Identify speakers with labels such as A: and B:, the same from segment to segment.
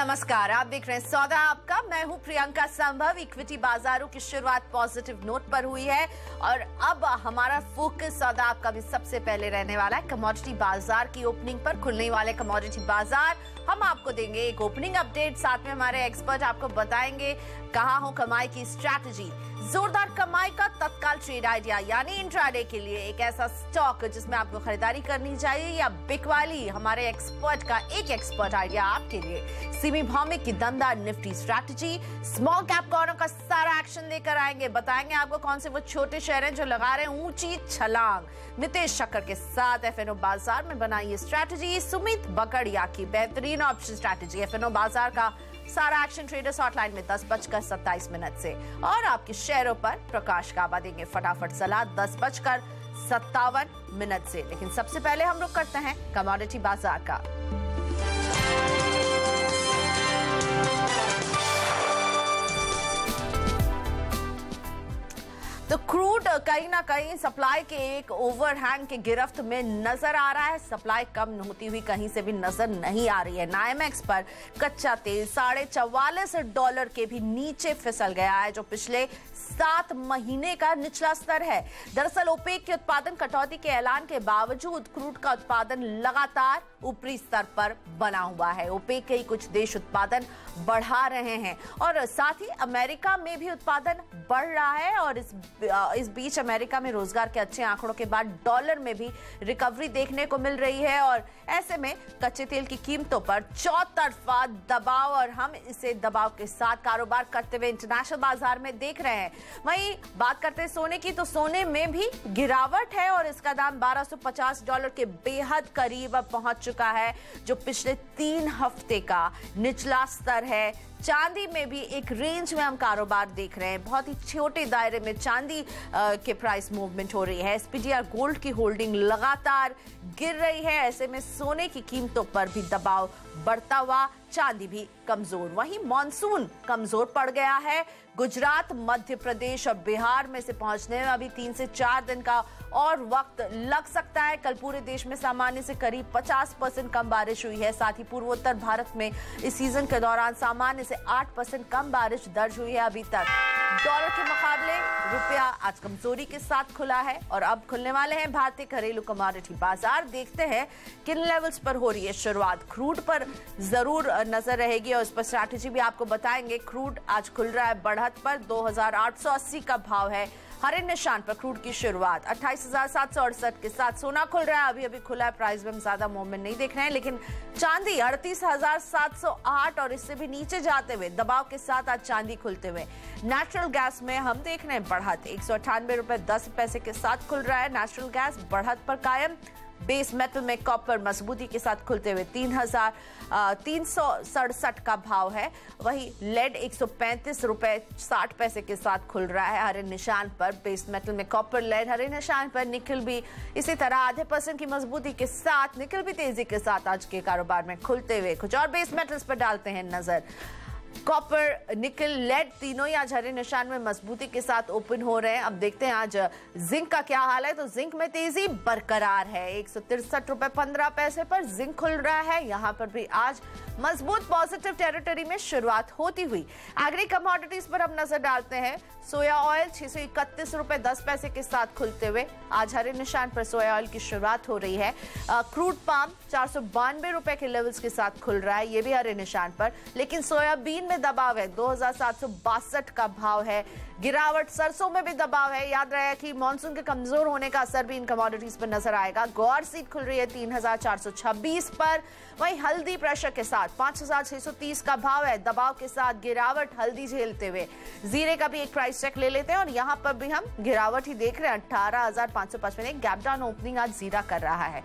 A: नमस्कार, आप देख रहे हैं सौदा आपका। मैं हूं प्रियंका संभव। इक्विटी बाजारों की शुरुआत पॉजिटिव नोट पर हुई है और अब हमारा फोकस सौदा आपका भी सबसे पहले रहने वाला है कमोडिटी बाजार की ओपनिंग पर। खुलने वाले कमोडिटी बाजार हम आपको देंगे एक ओपनिंग अपडेट, साथ में हमारे एक्सपर्ट आपको बताएंगे कहां हो कमाई की स्ट्रैटेजी। जोरदार कमाई का तत्काल ट्रेड आइडिया यानी इंट्राडे के लिए एक ऐसा स्टॉक जिसमें आपको खरीदारी करनी चाहिए या बिकवाली, हमारे एक्सपर्ट का एक एक्सपर्ट आइडिया आपके लिए। सिमी भौमिक की दमदार Nifty strategy, small cap corner का सारा एक्शन लेकर आएंगे। बताएंगे आपको कौन से वो छोटे शेयर हैं जो लगा रहे हैं ऊंची छलांग। मितेश शक्कर के साथ एफएनओ बाजार में बनाई ये स्ट्रैटेजी। सुमित बकड़िया की बेहतरीन ऑप्शन स्ट्रैटेजी। एफएनओ बाजार का सारा एक्शन ट्रेडर्स हॉटलाइन में 10:27 से और आपके शेयरों पर प्रकाश काबा देंगे फटाफट सलाह 10:57 से। लेकिन सबसे पहले हम रुक करते हैं कमोडिटी बाजार का। तो क्रूड कहीं ना कहीं सप्लाई के एक ओवरहैंग के गिरफ्त में नजर आ रहा है। सप्लाई कम होती हुई कहीं से भी नजर नहीं आ रही है। नाइमेक्स पर कच्चा तेल $44.5 के भी नीचे फिसल गया है, जो पिछले 7 महीने का निचला स्तर है। दरअसल ओपेक के उत्पादन कटौती के ऐलान के बावजूद क्रूड का उत्पादन लगातार ऊपरी स्तर पर बना हुआ है। ओपेक के ही कुछ देश उत्पादन बढ़ा रहे हैं और साथ ही अमेरिका में भी उत्पादन बढ़ रहा है। और इस बीच अमेरिका में रोजगार के अच्छे आंकड़ों के बाद डॉलर में भी रिकवरी देखने को मिल रही है और ऐसे में कच्चे तेल की कीमतों पर चौतरफा दबाव और हम इसे दबाव के साथ कारोबार करते हुए इंटरनेशनल बाजार में देख रहे हैं। वहीं बात करते हैं सोने की, तो सोने में भी गिरावट है और इसका दाम $1250 के बेहद करीब अब पहुंच चुका है, जो पिछले 3 हफ्ते का निचला स्तर है। चांदी में भी एक रेंज में हम कारोबार देख रहे हैं। बहुत ही छोटे दायरे में चांदी के प्राइस मूवमेंट हो रही है। एसपीजीआर गोल्ड की होल्डिंग लगातार गिर रही है। ऐसे में सोने की कीमतों पर भी दबाव बढ़ता हुआ, चांदी भी कमजोर। वहीं मॉनसून कमजोर पड़ गया है। गुजरात, मध्य प्रदेश और बिहार में से पहुंचने में अभी 3 से 4 दिन का और वक्त लग सकता है। कल पूरे देश में सामान्य से करीब 50% कम बारिश हुई है। साथ ही पूर्वोत्तर भारत में इस सीजन के दौरान सामान्य से 8% कम बारिश दर्ज हुई है अभी तक। डॉलर के मुकाबले रुपया आज कमजोरी के साथ खुला है और अब खुलने वाले हैं भारतीय घरेलू कमोडिटी बाजार। देखते हैं किन लेवल्स पर हो रही है शुरुआत। क्रूड पर जरूर नजर रहेगी और उस पर स्ट्रैटेजी भी आपको बताएंगे। क्रूड आज खुल रहा है बढ़त पर, 2880 का भाव है। हरे निशान पर क्रूड की शुरुआत 28,768 के साथ सोना खुल रहा है। अभी अभी खुला है, प्राइस में हम ज्यादा मूवमेंट नहीं देख रहे हैं। लेकिन चांदी 38,708 और इससे भी नीचे जाते हुए दबाव के साथ आज चांदी खुलते हुए। नेचुरल गैस में हम देख रहे हैं बढ़त $198.10 के साथ खुल रहा है। नेचुरल गैस बढ़त पर कायम। बेस मेटल में कॉपर मजबूती के साथ खुलते हुए 3,367 का भाव है। वहीं लेड $135.60 के साथ खुल रहा है हरे निशान पर। बेस मेटल में कॉपर, लेड हरे निशान पर। निकल भी इसी तरह आधे % की मजबूती के साथ, निकल भी तेजी के साथ आज के कारोबार में खुलते हुए। कुछ और बेस मेटल्स पर डालते हैं नजर। कॉपर, निकल, लेड तीनों ही आज हरे निशान में मजबूती के साथ ओपन हो रहे हैं। अब देखते हैं आज जिंक का क्या हाल है। तो जिंक में तेजी बरकरार है। $163.15 पर जिंक खुल रहा है। यहाँ पर भी आज मजबूत पॉजिटिव टेरिटरी में शुरुआत होती हुई। एग्री कमोडिटीज पर अब नजर डालते हैं। सोया ऑयल $631.10 के साथ खुलते हुए आज हरे निशान पर सोया ऑयल की शुरुआत हो रही है। क्रूड पाम $492 के लेवल्स के साथ खुल रहा है, ये भी हरे निशान पर। लेकिन सोयाबीन में दबाव है, 2762 का भाव है। गिरावट सरसों में भी दबाव है। याद रहे कि मानसून के कमजोर होने का असर भी इन कमोडिटीज पर नजर आएगा। ग्वार सीड खुल रही है 3426 पर। वहीं हल्दी प्रेशर के साथ 5630 का भाव है। दबाव के साथ गिरावट हल्दी झेलते हुए। जीरे का भी एक प्राइस चेक ले लेते हैं और यहाँ पर भी हम गिरावट ही देख रहे हैं। 18,555 एक गैप डाउन ओपनिंग आज जीरा कर रहा है।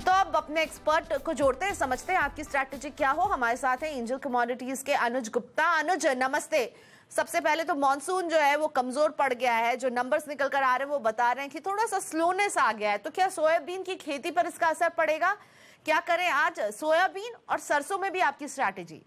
A: तो अब अपने एक्सपर्ट को जोड़ते हैं, समझते हैं आपकी स्ट्रैटेजी क्या हो। हमारे साथ है एंजल कमोडिटीज के अनुज गुप्ता। अनुज नमस्ते। सबसे पहले तो मॉनसून जो है वो कमजोर पड़ गया है। जो नंबर्स निकल कर आ रहे हैं वो बता रहे हैं कि थोड़ा सा स्लोनेस आ गया है। तो क्या सोयाबीन की खेती पर इसका असर पड़ेगा? क्या करें आज सोयाबीन और सरसों में भी आपकी strategy?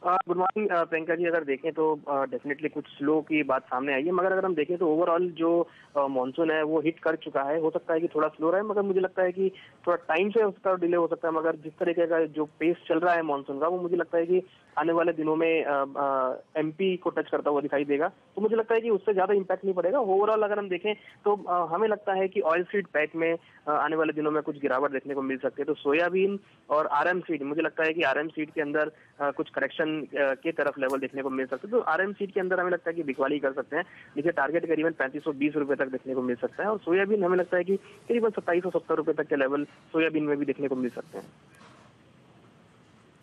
B: Good morning Priyanka ji. अगर देखें तो डेफिनेटली कुछ स्लो की बात सामने आई है, मगर अगर हम देखें तो ओवरऑल जो मॉनसून है वो हिट कर चुका है। हो सकता है कि थोड़ा स्लो रहे, मगर मुझे लगता है कि थोड़ा टाइम से उसका डिले हो सकता है। मगर जिस तरीके का जो पेस चल रहा है मॉनसून का, वो मुझे लगता है कि आने वाले दिनों में एमपी को टच करता हुआ दिखाई देगा, तो मुझे लगता है कि उससे ज्यादा इम्पैक्ट नहीं पड़ेगा। ओवरऑल अगर हम देखें तो हमें लगता है कि ऑयल सीड पैक में आने वाले दिनों में कुछ गिरावट देखने को मिल सकती है। तो सोयाबीन और आरएम सीड, मुझे लगता है कि आरएम सीड के अंदर कुछ करेक्शन के तरफ लेवल देखने को मिल सकते हैं। तो आरएम सीड के अंदर हमें लगता है कि बिकवाली कर सकते हैं। नीचे टारगेट करीबन 3520 रुपए तक देखने को मिल सकता है, और सोयाबीन हमें लगता है कि करीबन 2770 रुपए तक के लेवल सोयाबीन में भी देखने को मिल सकते हैं।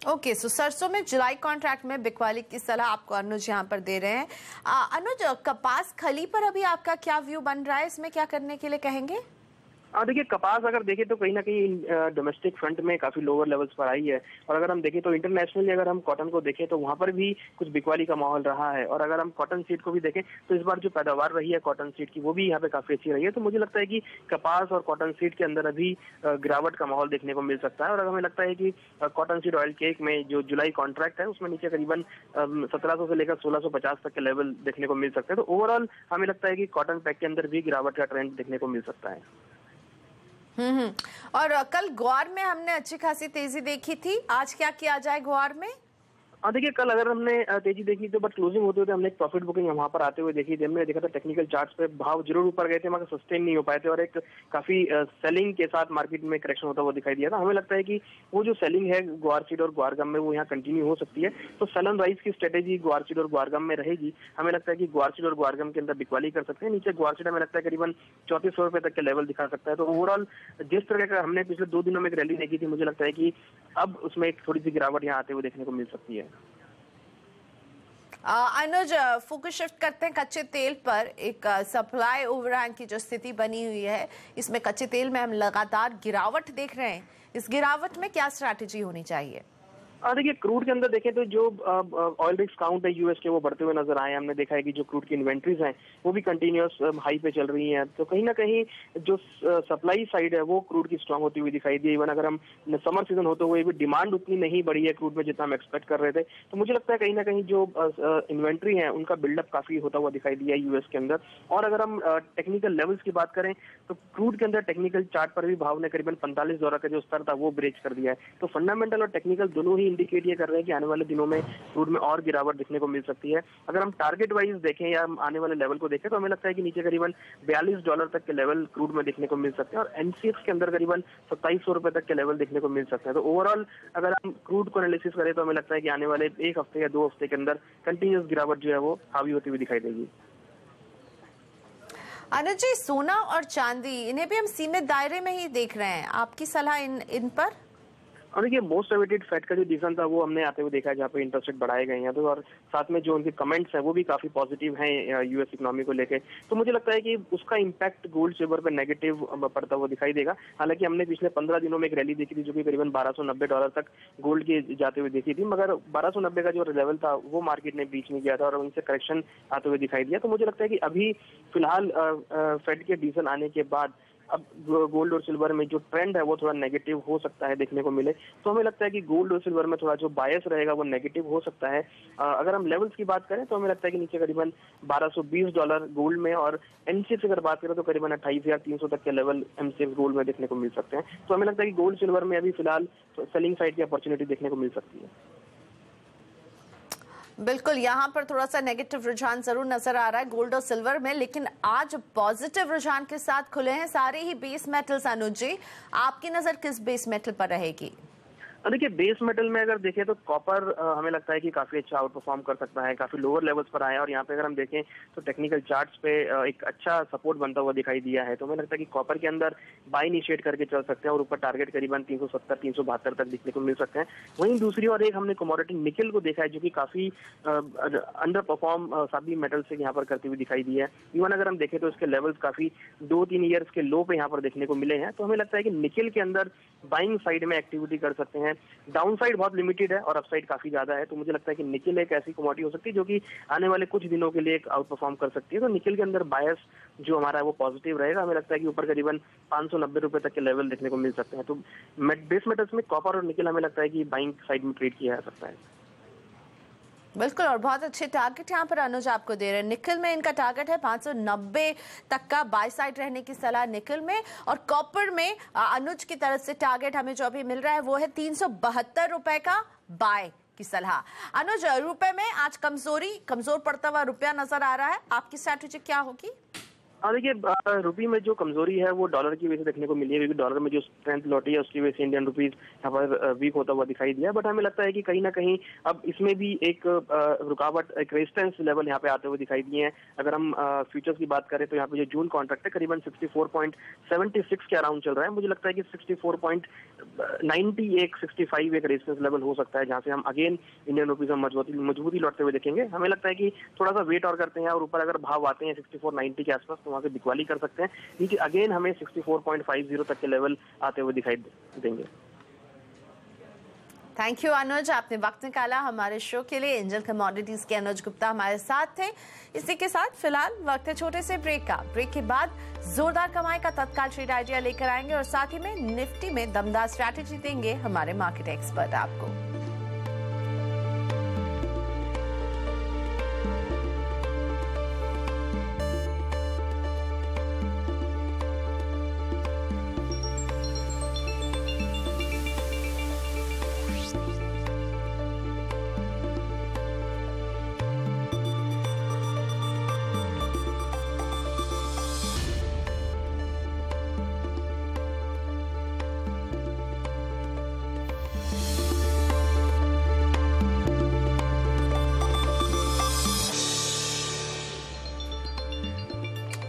A: ओके, सो सरसों में जुलाई कॉन्ट्रैक्ट में बिकवाली की सलाह आपको अनुज यहाँ पर दे रहे हैं। अनुज, कपास खली पर अभी आपका क्या व्यू बन रहा है, इसमें क्या करने के लिए कहेंगे?
B: देखिए, कपास अगर देखें तो कहीं ना कहीं डोमेस्टिक फ्रंट में काफी लोअर लेवल्स पर आई है, और अगर हम देखें तो इंटरनेशनली अगर हम कॉटन को देखें तो वहां पर भी कुछ बिकवाली का माहौल रहा है। और अगर हम कॉटन सीड को भी देखें तो इस बार जो पैदावार रही है कॉटन सीड की वो भी यहाँ पे काफी अच्छी रही है। तो मुझे लगता है कि कपास और कॉटन सीड के अंदर अभी गिरावट का माहौल देखने को मिल सकता है। और हमें लगता है कि कॉटन सीड ऑयल केक में जो जुलाई कॉन्ट्रैक्ट है उसमें नीचे करीबन 1700 से लेकर 1650 तक के लेवल देखने को मिल सकते हैं। तो ओवरऑल हमें लगता है कि कॉटन पैक के अंदर भी गिरावट का ट्रेंड देखने को मिल सकता है।
A: और कल ग्वार में हमने अच्छी खासी तेजी देखी थी, आज क्या किया जाए ग्वार में?
B: देखिए, कल अगर हमने तेजी देखी तो बट क्लोजिंग होते होते हमने एक प्रॉफिट बुकिंग वहां पर आते हुए देखी थी। हमने देखा था टेक्निकल चार्ट्स पे भाव जरूर ऊपर गए थे मगर सस्टेन नहीं हो पाए थे, और एक काफी सेलिंग के साथ मार्केट में करेक्शन होता हुआ दिखाई दिया था। हमें लगता है कि वो जो सेलिंग है ग्वार सीड और ग्वारगम में वो यहाँ कंटिन्यू हो सकती है। तो सेल एंड राइज की स्ट्रेटेजी ग्वार सीड और ग्वारगम में रहेगी। हमें लगता है कि ग्वार सीड और ग्वारगम के अंदर बिकवाली कर सकते हैं। नीचे ग्वार सीड हमें लगता है करीबन 3400 रुपए तक के लेवल दिखा सकता है। तो ओवरऑल जिस तरह का हमने पिछले 2 दिनों में एक रैली देखी थी, मुझे लगता है कि अब उसमें एक थोड़ी सी गिरावट यहाँ आते हुए देखने को मिल सकती है।
A: अनुज, फोकस शिफ्ट करते हैं कच्चे तेल पर। एक सप्लाई ओवरहैंग की जो स्थिति बनी हुई है, इसमें कच्चे तेल में हम लगातार गिरावट देख रहे हैं। इस गिरावट में क्या स्ट्रैटेजी होनी चाहिए?
B: देखिए, क्रूड के अंदर देखें तो जो ऑयल रिग्स काउंट है यूएस के वो बढ़ते हुए नजर आए। हमने देखा है कि जो क्रूड की इन्वेंट्रीज हैं वो भी कंटिन्यूअस हाई पे चल रही हैं। तो कहीं ना कहीं जो सप्लाई साइड है वो क्रूड की स्ट्रांग होती हुई दिखाई दी। इवन अगर हम समर सीजन होते हुए भी डिमांड उतनी नहीं बढ़ी है क्रूड में जितना हम एक्सपेक्ट कर रहे थे। तो मुझे लगता है कहीं ना कहीं जो इन्वेंट्री है उनका बिल्डअप काफी होता हुआ दिखाई दिया है यूएस के अंदर। और अगर हम टेक्निकल लेवल्स की बात करें तो क्रूड के अंदर टेक्निकल चार्ट पर भी भाव ने करीबन $45 का जो स्तर था वो ब्रेच कर दिया है। तो फंडामेंटल और टेक्निकल दोनों ही इंडिकेट ये कर रहे हैं कि आने वाले दिनों में क्रूड में और गिरावट दिखने को मिल सकती है। अगर हम टारगेट वाइज देखें या हम आने वाले लेवल को देखें तो हमें लगता है कि नीचे करीबन $42 तक के लेवल क्रूड में देखने को मिल सकते हैं, और एमसीएक्स के अंदर करीबन 2700 रुपए तक के लेवल देखने को मिल सकते हैं। तो ओवरऑल अगर हम क्रूड को एनालिसिस करें तो हमें लगता है कि आने वाले 1 हफ्ते या 2 हफ्ते के अंदर कंटिन्यूअस गिरावट जो है वो हावी होती हुई दिखाई देगी।
A: अनुज जी, सोना और चांदी इन्हें भी हम सीमित दायरे में ही देख रहे हैं, आपकी सलाह इन पर?
B: और देखिए, मोस्ट अवेटेड फेड का जो डिसीजन था वो हमने आते हुए देखा है जहाँ पे इंटरेस्ट रेट बढ़ाए गए हैं। तो और साथ में जो उनके कमेंट्स हैं वो भी काफी पॉजिटिव हैं यूएस इकोनॉमी को लेके। तो मुझे लगता है कि उसका इम्पैक्ट गोल्ड सिल्वर पे नेगेटिव पड़ता हुआ दिखाई देगा। हालांकि हमने पिछले 15 दिनों में एक रैली देखी थी जो कि करीबन $1290 तक गोल्ड की जाते हुए देखी थी, मगर 1290 का जो लेवल था वो मार्केट ने बीच में किया था और उनसे करेक्शन आते हुए दिखाई दिया। तो मुझे लगता है कि अभी फिलहाल फेड के डिसीजन आने के बाद अब गोल्ड और सिल्वर में जो ट्रेंड है वो थोड़ा नेगेटिव हो सकता है देखने को मिले। तो हमें लगता है कि गोल्ड और सिल्वर में थोड़ा जो बायस रहेगा वो नेगेटिव हो सकता है। अगर हम लेवल्स की बात करें तो हमें लगता है कि नीचे करीबन $1220 गोल्ड में, और एमसीएक्स अगर बात करें तो करीबन 28,300 तक के लेवल एमसीएक्स गोल्ड में देखने को मिल सकते हैं। तो हमें लगता है कि गोल्ड सिल्वर में अभी फिलहाल सेलिंग साइड की अपॉर्चुनिटी देखने को मिल सकती है।
A: बिल्कुल, यहाँ पर थोड़ा सा नेगेटिव रुझान जरूर नजर आ रहा है गोल्ड और सिल्वर में, लेकिन आज पॉजिटिव रुझान के साथ खुले हैं सारे ही बेस मेटल्स। अनुज जी, आपकी नजर किस बेस मेटल पर रहेगी?
B: देखिए, बेस मेटल में अगर देखें तो कॉपर हमें लगता है कि काफी अच्छा आउट परफॉर्म कर सकता है, काफी लोअर लेवल्स पर आया, और यहाँ पे अगर हम देखें तो टेक्निकल चार्ट्स पे एक अच्छा सपोर्ट बनता हुआ दिखाई दिया है। तो हमें लगता है कि कॉपर के अंदर बाय इनिशिएट करके चल सकते हैं और ऊपर टारगेट करीबन 370-372 तक दिखने को मिल सकते हैं। वहीं दूसरी ओर एक हमने कमोडिटी निकल को देखा है जो कि काफी अंडर परफॉर्म सभी मेटल से यहाँ पर करती हुई दिखाई दी है। इवन अगर हम देखें तो इसके लेवल्स काफी 2-3 ईयर्स के लो पे यहाँ पर देखने को मिले हैं। तो हमें लगता है कि निकल के अंदर बाइंग साइड में एक्टिविटी कर सकते हैं। डाउन साइड बहुत लिमिटेड है और अपसाइड काफी ज्यादा है। तो मुझे लगता है कि निकल एक ऐसी कमोडिटी हो सकती है जो कि आने वाले कुछ दिनों के लिए आउट परफॉर्म कर सकती है। तो निकल के अंदर बायस जो हमारा है वो पॉजिटिव रहेगा। हमें लगता है कि ऊपर करीबन 590 रुपए तक के लेवल देखने को मिल सकते हैं। तो बेस मेटल्स में कॉपर और निकल हमें लगता है कि बाइंग साइड में ट्रेड किया जा सकता है।
A: बिल्कुल, और बहुत अच्छे टारगेट यहाँ पर अनुज आपको दे रहे हैं। निकल में इनका टारगेट है 590 तक का बाय साइड रहने की सलाह निकल में, और कॉपर में अनुज की तरफ से टारगेट हमें जो अभी मिल रहा है वो है 372 रुपए का बाय की सलाह। अनुज, रुपए में आज कमजोर पड़ता हुआ रुपया नजर आ रहा है, आपकी स्ट्रैटेजी क्या होगी?
B: देखिए, रुपये में जो कमजोरी है वो डॉलर की वजह से देखने को मिली है, क्योंकि डॉलर में जो स्ट्रेंथ लौटी है उसकी वजह से इंडियन रुपीस यहाँ पर वीक होता हुआ दिखाई दिया। बट हमें लगता है कि कहीं ना कहीं अब इसमें भी एक रुकावट, एक रेजिस्टेंस लेवल यहाँ पे आते हुए दिखाई दिए हैं। अगर हम फ्यूचर्स की बात करें तो यहाँ पे जो जून कॉन्ट्रैक्ट है करीबन 64.76 के अराउंड चल रहा है। मुझे लगता है कि 64.90 एक 65 एक रेजिस्टेंस लेवल हो सकता है, जहाँ से हम अगेन इंडियन रुपीज में मजबूती लौटते हुए देखेंगे। हमें लगता है कि थोड़ा सा वेट और करते हैं और ऊपर अगर भाव आते हैं 64.90 के आसपास तो वहाँ से बिकवाली कर सकते हैं। नीचे अगेन हमें 64.50 तक के लेवल आते हुए दिखाई देंगे।
A: थैंक यू अनुज, आपने वक्त निकाला हमारे शो के लिए। एंजल कमोडिटीज के अनुज गुप्ता हमारे साथ थे। इसी के साथ फिलहाल वक्त है छोटे से ब्रेक का। ब्रेक के बाद जोरदार कमाई का तत्काल ट्रेड आइडिया लेकर आएंगे और साथ ही में निफ्टी में दमदार स्ट्रैटेजी देंगे हमारे मार्केट एक्सपर्ट आपको।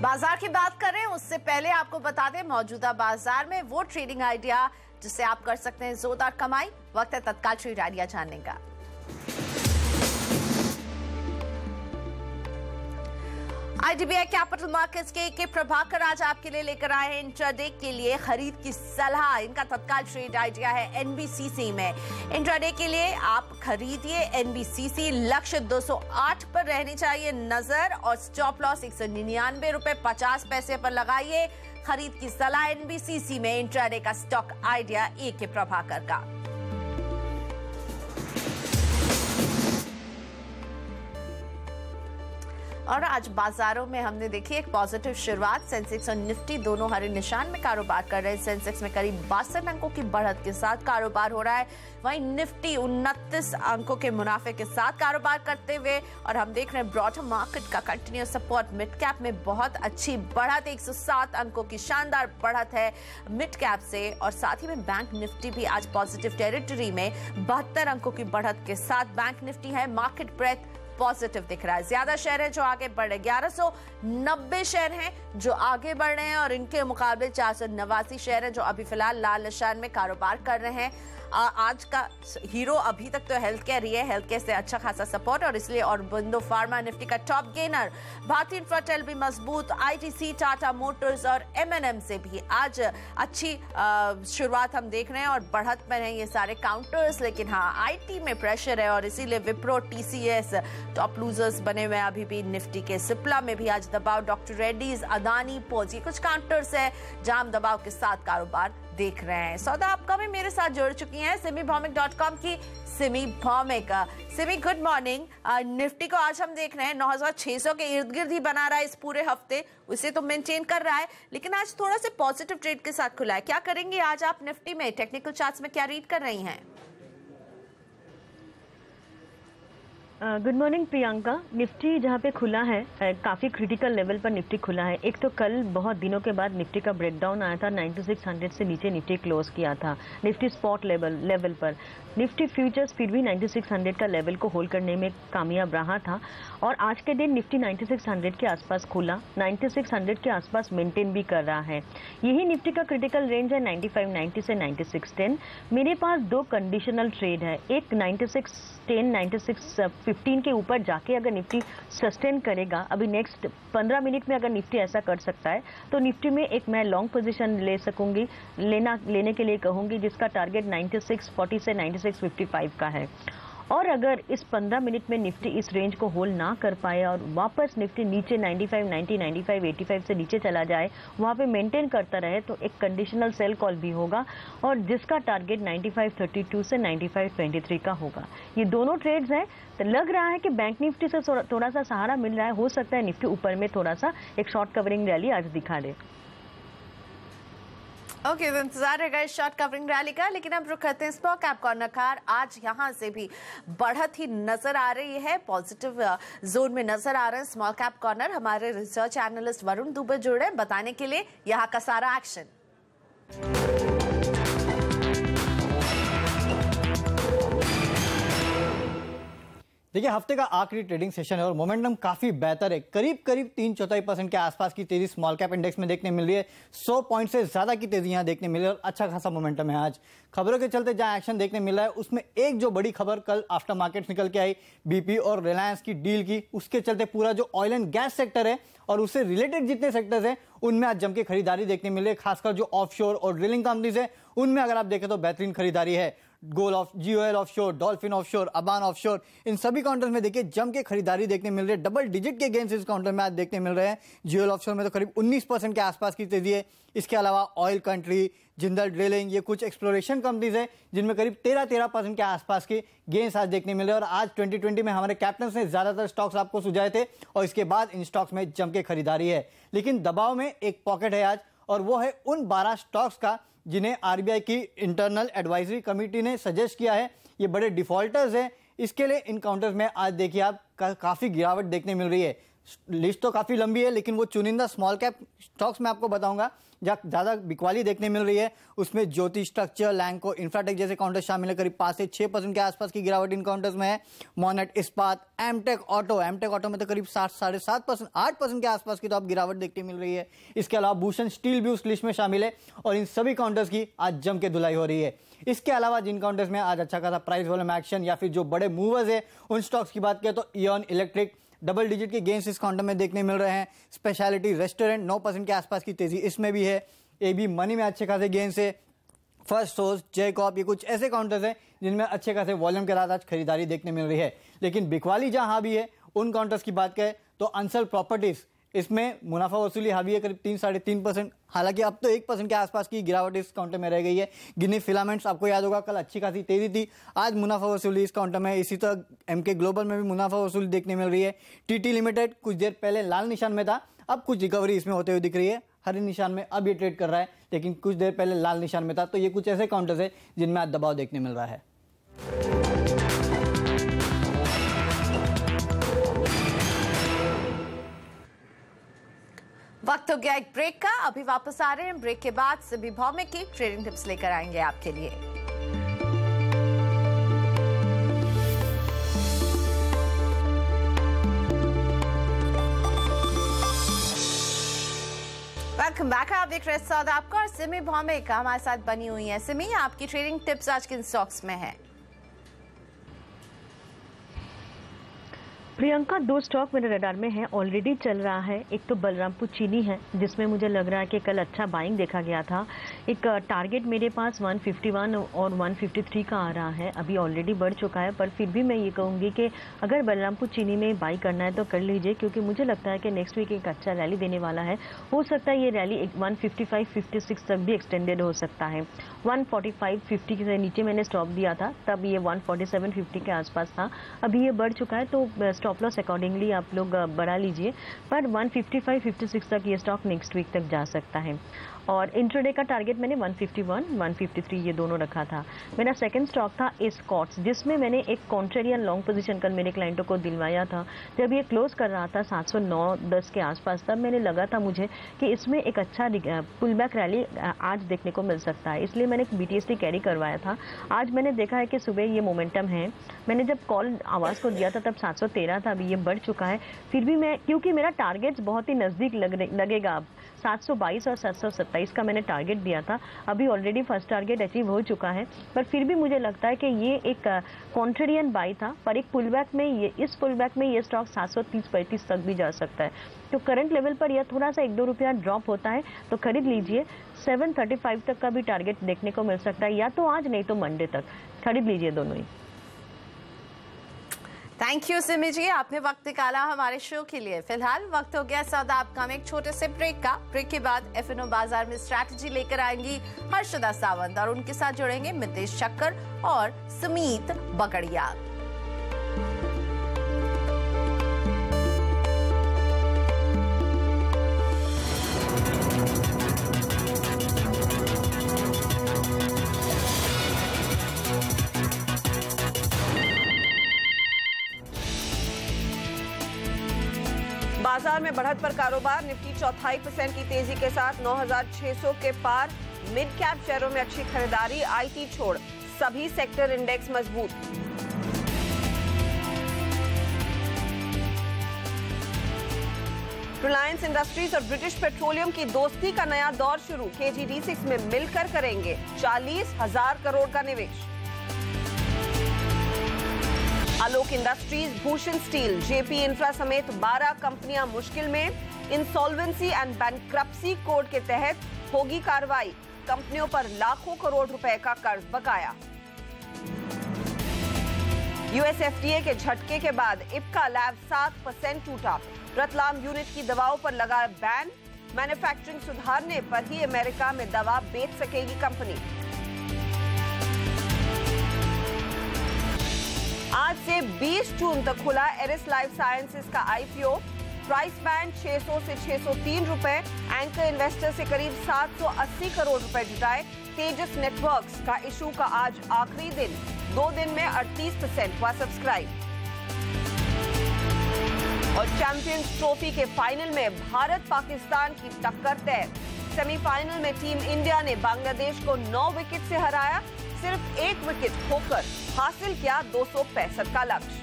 A: बाजार की बात करें उससे पहले आपको बता दें मौजूदा बाजार में वो ट्रेडिंग आइडिया जिससे आप कर सकते हैं जोरदार कमाई। वक्त है तत्काल ट्रेड आइडिया जानने का। आईडीबीआई कैपिटल मार्केट्स के प्रभाकर आज आपके लिए लेकर आए हैं इंट्राडे के लिए खरीद की सलाह। इनका तत्काल ट्रेड आइडिया है एनबीसीसी में। इंट्राडे के लिए आप खरीदिए एनबीसीसी, लक्ष्य 208 पर रहनी चाहिए नजर और स्टॉप लॉस 199 रुपए 50 पैसे पर लगाइए। खरीद की सलाह एनबीसीसी में। इंट्राडे का स्टॉक आइडिया के प्रभाकर का। और आज बाजारों में हमने देखी एक पॉजिटिव शुरुआत। सेंसेक्स और निफ्टी दोनों हरे निशान में कारोबार कर रहे हैं। सेंसेक्स में करीब 62 अंकों की बढ़त के साथ कारोबार हो रहा है, वहीं निफ्टी 29 अंकों के मुनाफे के साथ कारोबार करते हुए। और हम देख रहे हैं ब्रॉडर मार्केट का कंटिन्यूअस सपोर्ट। मिड कैप में बहुत अच्छी बढ़त, 107 अंकों की शानदार बढ़त है मिड कैप से। और साथ ही में बैंक निफ्टी भी आज पॉजिटिव टेरिटरी में 72 अंकों की बढ़त के साथ बैंक निफ्टी है। मार्केट ब्रेथ पॉजिटिव दिख रहा है। ज्यादा शेयर है जो आगे बढ़ रहे, 1190 शेयर हैं जो आगे बढ़ रहे हैं और इनके मुकाबले 489 शेयर हैं जो अभी फिलहाल लाल निशान में कारोबार कर रहे हैं। आज का हीरो अभी तक तो हेल्थ केयर ही है। हेल्थ केयर से अच्छा खासा सपोर्ट और इसलिए औरबिंदो फार्मा निफ्टी का टॉप गेनर। भारतीय इंफ्राटेल भी मजबूत, आईटीसी, टाटा मोटर्स और एमएनएम से भी आज अच्छी शुरुआत हम देख रहे हैं और बढ़त पर हैं ये सारे काउंटर्स। लेकिन हाँ, आईटी में प्रेशर है और इसीलिए विप्रो, टीसीएस टॉप लूजर्स बने हुए अभी भी निफ्टी के। सिप्ला में भी आज दबाव, डॉक्टर रेड्डीज, अदानी, पोजी, कुछ काउंटर्स है जहां हम दबाव के साथ कारोबार देख रहे हैं। सौदा आपका भी मेरे साथ जुड़ चुकी हैं simibhomik.com की Simi Bhowmik. Simi, good morning. Nifty को आज हम देख रहे हैं 9600 के इर्द गिर्द ही बना रहा है इस पूरे हफ्ते, उसे तो मेंटेन कर रहा है, लेकिन आज थोड़ा से पॉजिटिव ट्रेड के साथ खुला है। क्या करेंगे आज आप निफ्टी में? टेक्निकल चार्ट्स में क्या रीड कर रही हैं?
C: Good morning Priyanka. निफ्टी जहाँ पे खुला है काफ़ी क्रिटिकल लेवल पर निफ्टी खुला है। एक तो कल बहुत दिनों के बाद निफ्टी का ब्रेकडाउन आया था, 9600 से नीचे निफ्टी क्लोज किया था निफ्टी स्पॉट लेवल पर। निफ्टी फ्यूचर्स फिर भी 9600 का लेवल को होल्ड करने में कामयाब रहा था और आज के दिन निफ्टी 9600 के आसपास खुला, 9600 के आसपास मेंटेन भी कर रहा है। यही निफ्टी का क्रिटिकल रेंज है 9590 से 9610। मेरे पास दो कंडीशनल ट्रेड है, एक 9610 9615 के ऊपर जाके अगर निफ्टी सस्टेन करेगा, अभी नेक्स्ट 15 मिनट में अगर निफ्टी ऐसा कर सकता है तो निफ्टी में एक मैं लॉन्ग पोजीशन ले सकूंगी, लेने के लिए कहूंगी, जिसका टारगेट 9640 से 9655 का है। और अगर इस 15 मिनट में निफ्टी इस रेंज को होल्ड ना कर पाए और वापस निफ्टी नीचे 95 90 95 85 से नीचे चला जाए, वहां पे मेंटेन करता रहे, तो एक कंडीशनल सेल कॉल भी होगा और जिसका टारगेट 9532 से 9523 का होगा। ये दोनों ट्रेड्स हैं। तो लग रहा है कि बैंक निफ्टी से थोड़ा सा सहारा मिल रहा है, हो सकता है निफ्टी ऊपर में थोड़ा सा एक शॉर्ट कवरिंग रैली आज दिखा दे।
A: ओके, तो इंतजार रहेगा इस शॉर्ट कवरिंग रैली का, लेकिन अब रुक करते हैं स्मॉल कैप कॉर्नर का। आज यहाँ से भी बढ़त ही नजर आ रही है, पॉजिटिव जोन में नजर आ रहे हैं स्मॉल कैप कॉर्नर। हमारे रिसर्च एनालिस्ट वरुण दुबे जुड़े बताने के लिए यहाँ का सारा एक्शन।
D: देखिए, हफ्ते का आखिरी ट्रेडिंग सेशन है और मोमेंटम काफी बेहतर है। करीब 3/4% के आसपास की तेजी स्मॉल कैप इंडेक्स में देखने मिल रही है। 100 पॉइंट से ज्यादा की तेजी यहां देखने मिल रही है और अच्छा खासा मोमेंटम है। आज खबरों के चलते जहां एक्शन देखने मिल रहा है, उसमें एक जो बड़ी खबर कल आफ्टर मार्केट निकल के आई बीपी और रिलायंस की डील की, उसके चलते पूरा जो ऑयल एंड गैस सेक्टर है और उससे रिलेटेड जितने सेक्टर्स हैं उनमें आज जम के खरीदारी देखने मिल रही है। खासकर जो ऑफशोर और ड्रिलिंग कंपनीज है उनमें अगर आप देखें तो बेहतरीन खरीदारी है। GOL offshore, dolphin offshore, Aban offshore, इन सभी काउंटर्स में देखिए जम के खरीदारी देखने मिल रही है। डबल डिजिट के गेन्स इस काउंटर में आज देखने मिल रहे हैं। GOL ऑफशोर में तो करीब 19% के आसपास की तेजी है। इसके अलावा ऑयल कंट्री, जिंदल ड्रिलिंग, ये कुछ एक्सप्लोरेशन कंपनीज है जिनमें करीब 13% के आसपास के गेन्स आज देखने मिले। और आज 2020 में हमारे कैप्टन ने ज्यादातर स्टॉक्स आपको सुझाए थे और इसके बाद इन स्टॉक्स में जम के खरीदारी है। लेकिन दबाव में एक पॉकेट है आज, और वो है उन 12 स्टॉक्स का जिन्हें आरबीआई की इंटरनल एडवाइजरी कमेटी ने सजेस्ट किया है। ये बड़े डिफॉल्टर्स हैं, इसके लिए इन काउंटर्स में आज देखिए आप काफी गिरावट देखने मिल रही है। लिस्ट तो काफी लंबी है, लेकिन वो चुनिंदा स्मॉल कैप स्टॉक्स में आपको बताऊंगा जहां ज्यादा बिकवाली देखने मिल रही है। उसमें ज्योति स्ट्रक्चर, लैंको, इंफ्राटेक जैसे काउंटर शामिल है। करीब 5 से 6% के आसपास की गिरावट इन काउंटर्स में है। मोनेट इस्पात, एमटेक ऑटो में तो करीब 7.5%, 8% के आसपास की तो आप गिरावट देखने मिल रही है। इसके अलावा भूषण स्टील भी उस लिस्ट में शामिल है और इन सभी काउंटर्स की आज जम के धुलाई हो रही है। इसके अलावा जिन काउंटर्स में आज अच्छा खासा प्राइस वॉल्यूम एक्शन या फिर जो बड़े मूवर्स है उन स्टॉक्स की बात करें तो इयन इलेक्ट्रिक डबल डिजिट के गेन्स इस काउंटर में देखने मिल रहे हैं। स्पेशलिटी रेस्टोरेंट 9% के आसपास की तेजी इसमें भी है। एबी मनी में अच्छे खासे गेन्स है। फर्स्ट सोर्स, जेकॉब, ये कुछ ऐसे काउंटर्स हैं जिनमें अच्छे खासे वॉल्यूम के साथ आज खरीदारी देखने मिल रही है। लेकिन बिकवाली जहां हावी है उन काउंटर्स की बात करें तो अंसल प्रॉपर्टीज, इसमें मुनाफा वसूली हावी है करीब 3-3.5%। हालांकि अब तो 1% के आसपास की गिरावट इस काउंटर में रह गई है। गिनी फिलामेंट्स, आपको याद होगा कल अच्छी खासी तेजी थी, आज मुनाफा वसूली इस काउंटर में। इसी तरह एमके ग्लोबल में भी मुनाफा वसूली देखने मिल रही है। टीटी लिमिटेड कुछ देर पहले लाल निशान में था, अब कुछ रिकवरी इसमें होते हुए दिख रही है। हरे निशान में अब ये ट्रेड कर रहा है, लेकिन कुछ देर पहले लाल निशान में था। तो ये कुछ ऐसे काउंटर्स है जिनमें आज दबाव देखने मिल रहा है।
A: वक्त हो गया एक ब्रेक का, अभी वापस आ रहे हैं। ब्रेक के बाद सभी भौमिक की ट्रेडिंग टिप्स लेकर आएंगे आपके लिए। Welcome back. आप देख रहे हैं सौदा आपका और सिमी भौमिक हमारे साथ बनी हुई है। सिमी, आपकी ट्रेडिंग टिप्स आज किन स्टॉक्स में है?
C: प्रियंका, 2 स्टॉक मेरे रडार में है, ऑलरेडी चल रहा है। एक तो बलरामपुर चीनी है जिसमें मुझे लग रहा है कि कल अच्छा बाइंग देखा गया था। एक टारगेट मेरे पास 151 और 153 का आ रहा है, अभी ऑलरेडी बढ़ चुका है। पर फिर भी मैं ये कहूँगी कि अगर बलरामपुर चीनी में बाई करना है तो कर लीजिए, क्योंकि मुझे लगता है कि नेक्स्ट वीक एक अच्छा रैली देने वाला है। हो सकता है ये रैली 155-56 तक भी एक्सटेंडेड हो सकता है। 145-50 से नीचे मैंने स्टॉप दिया था, तब ये 147-50 के आसपास था। अभी ये बढ़ चुका है तो स्टॉप लॉस अकॉर्डिंगली आप लोग बढ़ा लीजिए। पर 155-56 तक ये स्टॉक नेक्स्ट वीक तक जा सकता है। और इंट्राडे का टारगेट मैंने 151, 153 ये दोनों रखा था। मेरा सेकंड स्टॉक था एस्कॉर्ट्स, जिसमें मैंने एक कॉन्ट्रेरियन लॉन्ग पोजीशन कल मेरे क्लाइंटों को दिलवाया था। जब ये क्लोज कर रहा था 709-10 के आसपास, तब मैंने लगा था मुझे कि इसमें एक अच्छा पुल बैक रैली आज देखने को मिल सकता है, इसलिए मैंने एक BTST कैरी करवाया था। आज मैंने देखा है कि सुबह ये मोमेंटम है। मैंने जब कॉल आवाज़ को दिया था तब 713 था, अभी ये बढ़ चुका है। फिर भी मैं, क्योंकि मेरा टारगेट्स बहुत ही नज़दीक लगेगा अब, 722 और 727 का मैंने टारगेट दिया था, अभी ऑलरेडी फर्स्ट टारगेट अचीव हो चुका है। पर फिर भी मुझे लगता है कि ये एक कॉन्ट्रेरियन बाई था, पर एक पुलबैक में इस पुलबैक में ये स्टॉक 730-35 तक भी जा सकता है। तो करंट लेवल पर यह थोड़ा सा 1-2 रुपया ड्रॉप होता है तो खरीद लीजिए। 735 तक का भी टारगेट देखने को मिल सकता है, या तो आज नहीं तो मंडे तक खरीद लीजिए दोनों ही।
A: थैंक यू सिमी जी, आपने वक्त निकाला हमारे शो के लिए। फिलहाल वक्त हो गया सौदा आपका में एक छोटे से ब्रेक का। ब्रेक के बाद FNO बाजार में स्ट्रैटेजी लेकर आएंगी हर्षदा सावंत और उनके साथ जुड़ेंगे मितेश शक्कर और सुमीत बगड़िया।
E: बाजार में बढ़त पर कारोबार, निफ्टी 0.4% की तेजी के साथ 9,600 के पार। मिड कैप शेयरों में अच्छी खरीदारी, आईटी छोड़ सभी सेक्टर इंडेक्स मजबूत। रिलायंस इंडस्ट्रीज और ब्रिटिश पेट्रोलियम की दोस्ती का नया दौर शुरू, KG-D6 में मिलकर करेंगे 40,000 करोड़ का निवेश। Alok industries, Bhushan steel, JP infra समेत 12 कंपनियां मुश्किल में। इंसॉल्वेंसी एंड बैंक्रप्सी कोड के तहत होगी कार्रवाई, कंपनियों पर लाखों करोड़ रुपए का कर्ज बकाया। यूएस FDA के झटके के बाद इप्का लैब 7% टूटा, रतलाम यूनिट की दवाओं पर लगा बैन। मैन्युफैक्चरिंग सुधारने पर ही अमेरिका में दवा बेच सकेगी कंपनी। आज से 20 जून तक खुला एरिस लाइफ साइंसेज का IPO, प्राइस बैंड 600 से 603 रुपए। एंकर इन्वेस्टर से करीब 780 करोड़ रुपए जुटाए। तेजस नेटवर्क्स का इशू का आज आखिरी दिन, 2 दिन में 38% हुआ सब्सक्राइब। और चैंपियंस ट्रॉफी के फाइनल में भारत पाकिस्तान की टक्कर तय। सेमीफाइनल में टीम इंडिया ने बांग्लादेश को 9 विकेट से हराया, सिर्फ 1 विकेट खोकर हासिल किया 265 का लक्ष्य।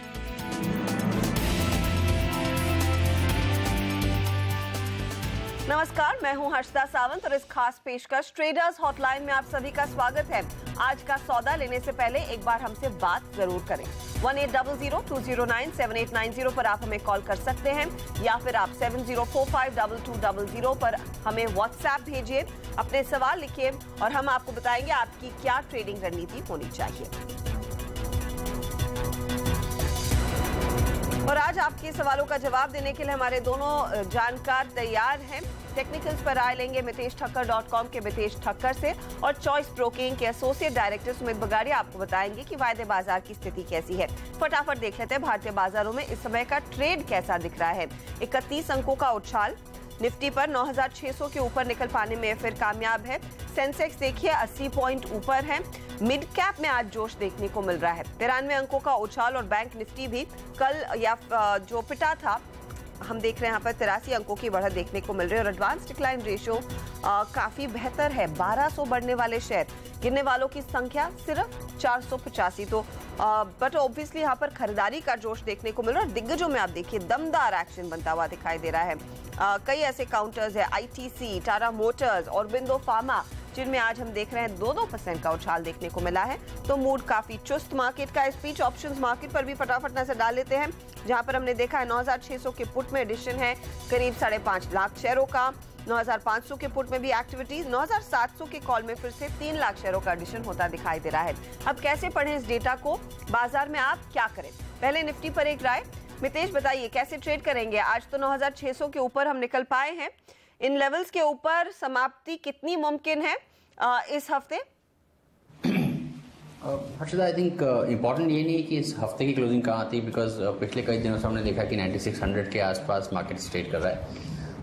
E: नमस्कार, मैं हूं हर्षदा सावंत और इस खास पेशकश ट्रेडर्स हॉटलाइन में आप सभी का स्वागत है। आज का सौदा लेने से पहले एक बार हमसे बात जरूर करें। 1800-209-7890 पर आप हमें कॉल कर सकते हैं या फिर आप 70452200 पर हमें व्हाट्सएप भेजिए, अपने सवाल लिखिए और हम आपको बताएंगे आपकी क्या ट्रेडिंग रणनीति होनी चाहिए। और आज आपके सवालों का जवाब देने के लिए हमारे दोनों जानकार तैयार हैं। टेक्निकल्स पर राय लेंगे miteshThakkar.com के मितेश ठक्कर से और चॉइस ब्रोकिंग के एसोसिएट डायरेक्टर सुमित बगाड़िया आपको बताएंगे कि वायदे बाजार की स्थिति कैसी है। फटाफट देख लेते हैं भारतीय बाजारों में इस समय का ट्रेड कैसा दिख रहा है। 31 अंकों का उछाल, निफ्टी पर 9,600 के ऊपर निकल पाने में फिर कामयाब है। सेंसेक्स देखिए 80 पॉइंट ऊपर है। मिड कैप में आज जोश देखने को मिल रहा है। 93 अंकों का उछाल और बैंक निफ्टी भी कल या जो पिटा था, हम देख रहे हैं यहाँ पर 83 अंकों की बढ़त देखने को मिल रही है। और एडवांस डिक्लाइन रेशियो काफी बेहतर है। 1200 बढ़ने वाले शेयर, गिरने वालों की संख्या सिर्फ 485। तो बट ऑब्वियसली यहाँ पर खरीदारी का जोश देखने को मिल रहा है। दिग्गजों में आप देखिए दमदार एक्शन बनता हुआ दिखाई दे रहा है। कई ऐसे काउंटर्स है, ITC, टाटा मोटर्स और बिंदो फार्मा, जिनमें आज हम देख रहे हैं 2-2% का उछाल देखने को मिला है। तो मूड काफी चुस्त मार्केट का। स्पीच ऑप्शंस मार्केट पर भी फटाफट नजर डाल लेते हैं, जहां पर हमने देखा है 9,600 के पुट में एडिशन है करीब 5.5 लाख शेयरों का। 9,500 के पुट में भी एक्टिविटीज, 9,700 के कॉल में फिर से 3 लाख शेयरों का एडिशन होता दिखाई दे रहा है। अब कैसे पढ़ें इस डेटा को, बाजार में आप क्या करें? पहले निफ्टी पर एक राय। मितेश बताइए कैसे ट्रेड करेंगे? आज तो 9,600 के ऊपर हम निकल पाए हैं। इन लेवल्स के ऊपर समाप्ति कितनी मुमकिन है इस हफ्ते?
F: हर्षदा, आई थिंक इम्पॉर्टेंट ये नहीं है कि इस हफ्ते की क्लोजिंग कहाँ आती है, बिकॉज पिछले कई दिनों से हमने देखा कि 9600 के आसपास मार्केट ट्रेड कर रहा है।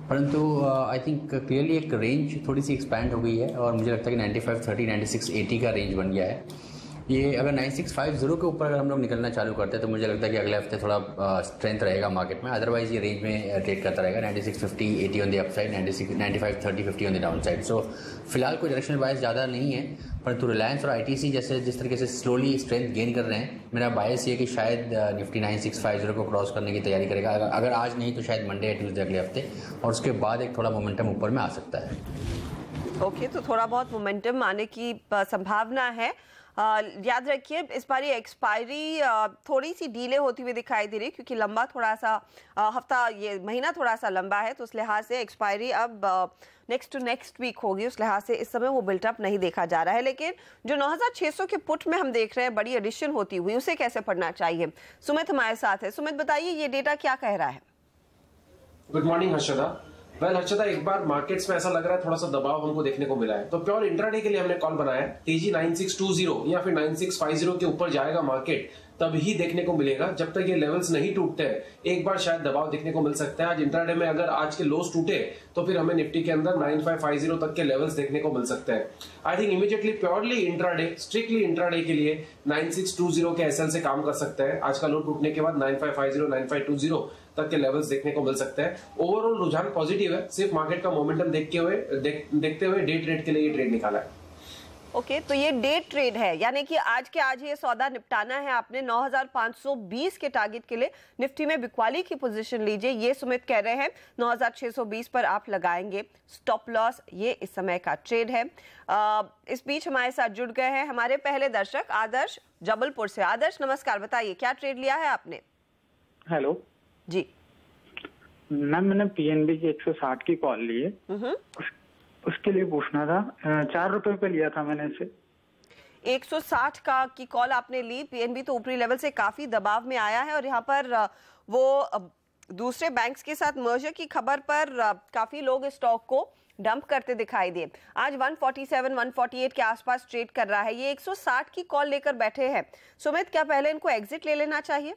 F: परंतु आई थिंक क्लियरली एक रेंज थोड़ी सी एक्सपैंड हो गई है और मुझे लगता है कि 9530, 9680 का रेंज बन गया है। ये अगर 9650 के ऊपर अगर हम लोग निकलना चालू करते हैं तो मुझे लगता है कि अगले हफ्ते थोड़ा स्ट्रेंथ रहेगा मार्केट में। अदरवाइज ये रेंज में ट्रेड करता रहेगा 9650, 80 on the upside, 9530, 50 on the downside. So फिलहाल कोई डायरेक्शनल बायस ज़्यादा नहीं है, परंतु रिलायंस और ITC जैसे जिस तरीके से स्लोली स्ट्रेंथ गेन कर रहे हैं, मेरा बायस ये कि शायद निफ्टी 9650 को क्रॉस करने की तैयारी करेगा। अगर आज नहीं तो शायद मंडे या ट्यूजडे अगले हफ्ते, और उसके बाद एक थोड़ा मोमेंटम ऊपर में आ सकता है।
E: ओके, तो थोड़ा बहुत मोमेंटम आने की संभावना है। याद रखिए इस बार ये एक्सपायरी थोड़ी सी डीले होती हुई दिखाई दे रही है, क्योंकि लंबा थोड़ा सा हफ्ता, ये महीना थोड़ा सा लंबा है, तो उस लिहाज से एक्सपायरी अब नेक्स्ट टू नेक्स्ट वीक होगी। उस लिहाज से इस समय वो बिल्टअप नहीं देखा जा रहा है। लेकिन जो 9,600 के पुट में हम देख रहे हैं बड़ी एडिशन होती हुई, उसे कैसे पढ़ना चाहिए? सुमित हमारे साथ है। सुमित बताइए ये डेटा क्या कह रहा है?
G: Good morning Harshada. हर्षदा, एक बार मार्केट्स में ऐसा लग रहा है थोड़ा सा दबाव हमको देखने को मिला है, तो प्योर इंट्राडे के लिए हमने कॉल बनाया है। तेजी 9620 या फिर 9650 के ऊपर जाएगा मार्केट, तब ही देखने को मिलेगा। जब तक ये लेवल्स नहीं टूटते हैं एक बार शायद दबाव देखने को मिल सकता है। आज इंट्राडे में अगर आज के लोस टूटे तो फिर हमें निफ्टी के अंदर 9550 तक के लेवल्स देखने को मिल सकते हैं। I think immediately purely intraday, strictly intraday के लिए 9620 के एसएल से काम कर सकते हैं। आज का लो टूटने के बाद 9550, 9520 तक के लेवल्स देखने को मिल सकते हैं। ओवरऑल रुझान पॉजिटिव है, सिर्फ मार्केट का मोमेंटम देखते हुए डे ट्रेड के लिए ये ट्रेड निकाला है।
E: ओके, तो ये डे ट्रेड है, यानी कि आज के आज ये सौदा निपटाना है आपने। 9520 के टारगेट के लिए निफ्टी में बिकवाली की पोजीशन लीजिए, ये सुमित कह रहे हैं। 9620 पर आप लगाएंगे स्टॉप लॉस, ये इस समय का ट्रेड है। इस बीच हमारे साथ जुड़ गए हैं हमारे पहले दर्शक आदर्श जबलपुर से। आदर्श नमस्कार, बताइए क्या ट्रेड लिया है आपने?
H: हेलो
E: जी
H: मैम, मैंने पीएनबी की 160 की कॉल ली है, उसके लिए पूछना था। 4 रुपए पे लिया था मैंने इसे।
E: 160 का की कॉल आपने ली। पीएनबी तो ऊपरी लेवल से काफी दबाव में आया है और यहाँ पर वो दूसरे बैंक्स के साथ मर्जर की खबर पर काफी लोग इस स्टॉक को डंप करते दिखाई दिए। आज 147 148 के आसपास ट्रेड कर रहा है। ये 160 की कॉल लेकर बैठे हैं। सुमित, क्या पहले इनको एग्जिट ले लेना चाहिए?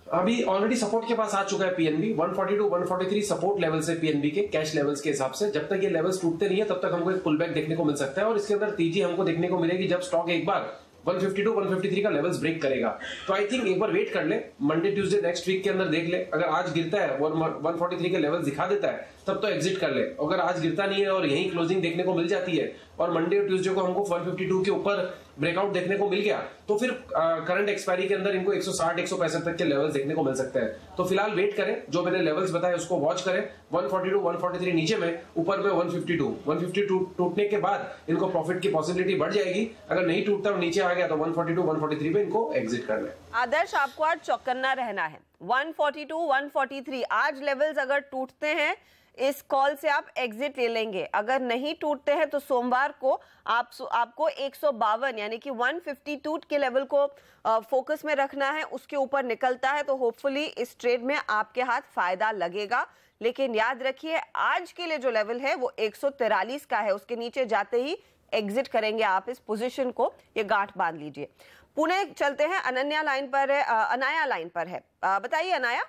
G: अभी ऑलरेडी सपोर्ट के पास आ चुका है पीएनबी। 142 143 सपोर्ट लेवल्स है पीएनबी के कैश लेवल्स के हिसाब से। जब तक ये लेवल्स टूटते नहीं है तब तक हमको एक पुल बैक देखने को मिल सकता है और इसके अंदर तेजी हमको देखने को मिलेगी जब स्टॉक एक बार 152 153 का लेवल्स ब्रेक करेगा। तो आई थिंक एक बार वेट कर ले, मंडे ट्यूसडे नेक्स्ट वीक के अंदर देख ले। अगर आज गिरता है और 143 के लेवल्स दिखा देता है तब तो एग्जिट कर ले। अगर आज गिरता नहीं है और यही क्लोजिंग देखने को मिल जाती है और मंडे और ट्यूसडे को हमको 152 के ऊपर ब्रेकआउट देखने को मिल गया तो फिर करंट एक्सपायरी के अंदर इनको 160 165 तक के लेवल्स देखने को मिल सकते हैं। तो फिलहाल वेट करें, जो मैंने लेवल्स बताए उसको वॉच करें। 142 143 नीचे में, ऊपर में 152 टूटने के बाद इनको प्रॉफिट की पॉसिबिलिटी बढ़ जाएगी। अगर नहीं टूटता और नीचे आ गया तो 142 143 पे इनको एग्जिट कर ले।
E: आदर्श, आपको आज चौकन्ना रहना है। 142 143 आज लेवल्स अगर टूटते हैं इस कॉल से आप एग्जिट ले लेंगे। अगर नहीं टूटते हैं तो सोमवार को आपको 152 यानी कि 152 के लेवल को फोकस में रखना है। उसके ऊपर निकलता है तो होपफुली इस ट्रेड में आपके हाथ फायदा लगेगा। लेकिन याद रखिए आज के लिए जो लेवल है वो 143 का है, उसके नीचे जाते ही एग्जिट करेंगे आप इस पोजीशन को, ये गांठ बांध लीजिए। पुणे चलते हैं, अनन्या लाइन पर है, अनाया लाइन पर है। बताइए अनाया।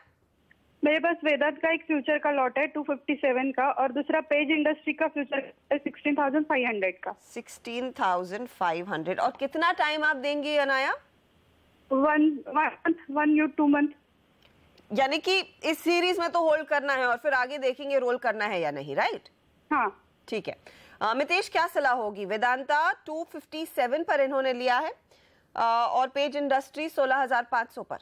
I: मेरे पास वेदांत का एक फ्यूचर का लॉट है 257 का और दूसरा पेज इंडस्ट्री का फ्यूचर है 16,500 का।
E: 16,500। और कितना टाइम आप देंगी अनाया?
I: 1 या 2 मंथ।
E: यानी कि इस सीरीज में तो होल्ड करना है और फिर आगे देखेंगे रोल करना है या नहीं, राइट?
I: हाँ
E: ठीक है। मितेश, क्या सलाह होगी? वेदांता 257 पर इन्होंने लिया है और पेज इंडस्ट्री 16,500 पर।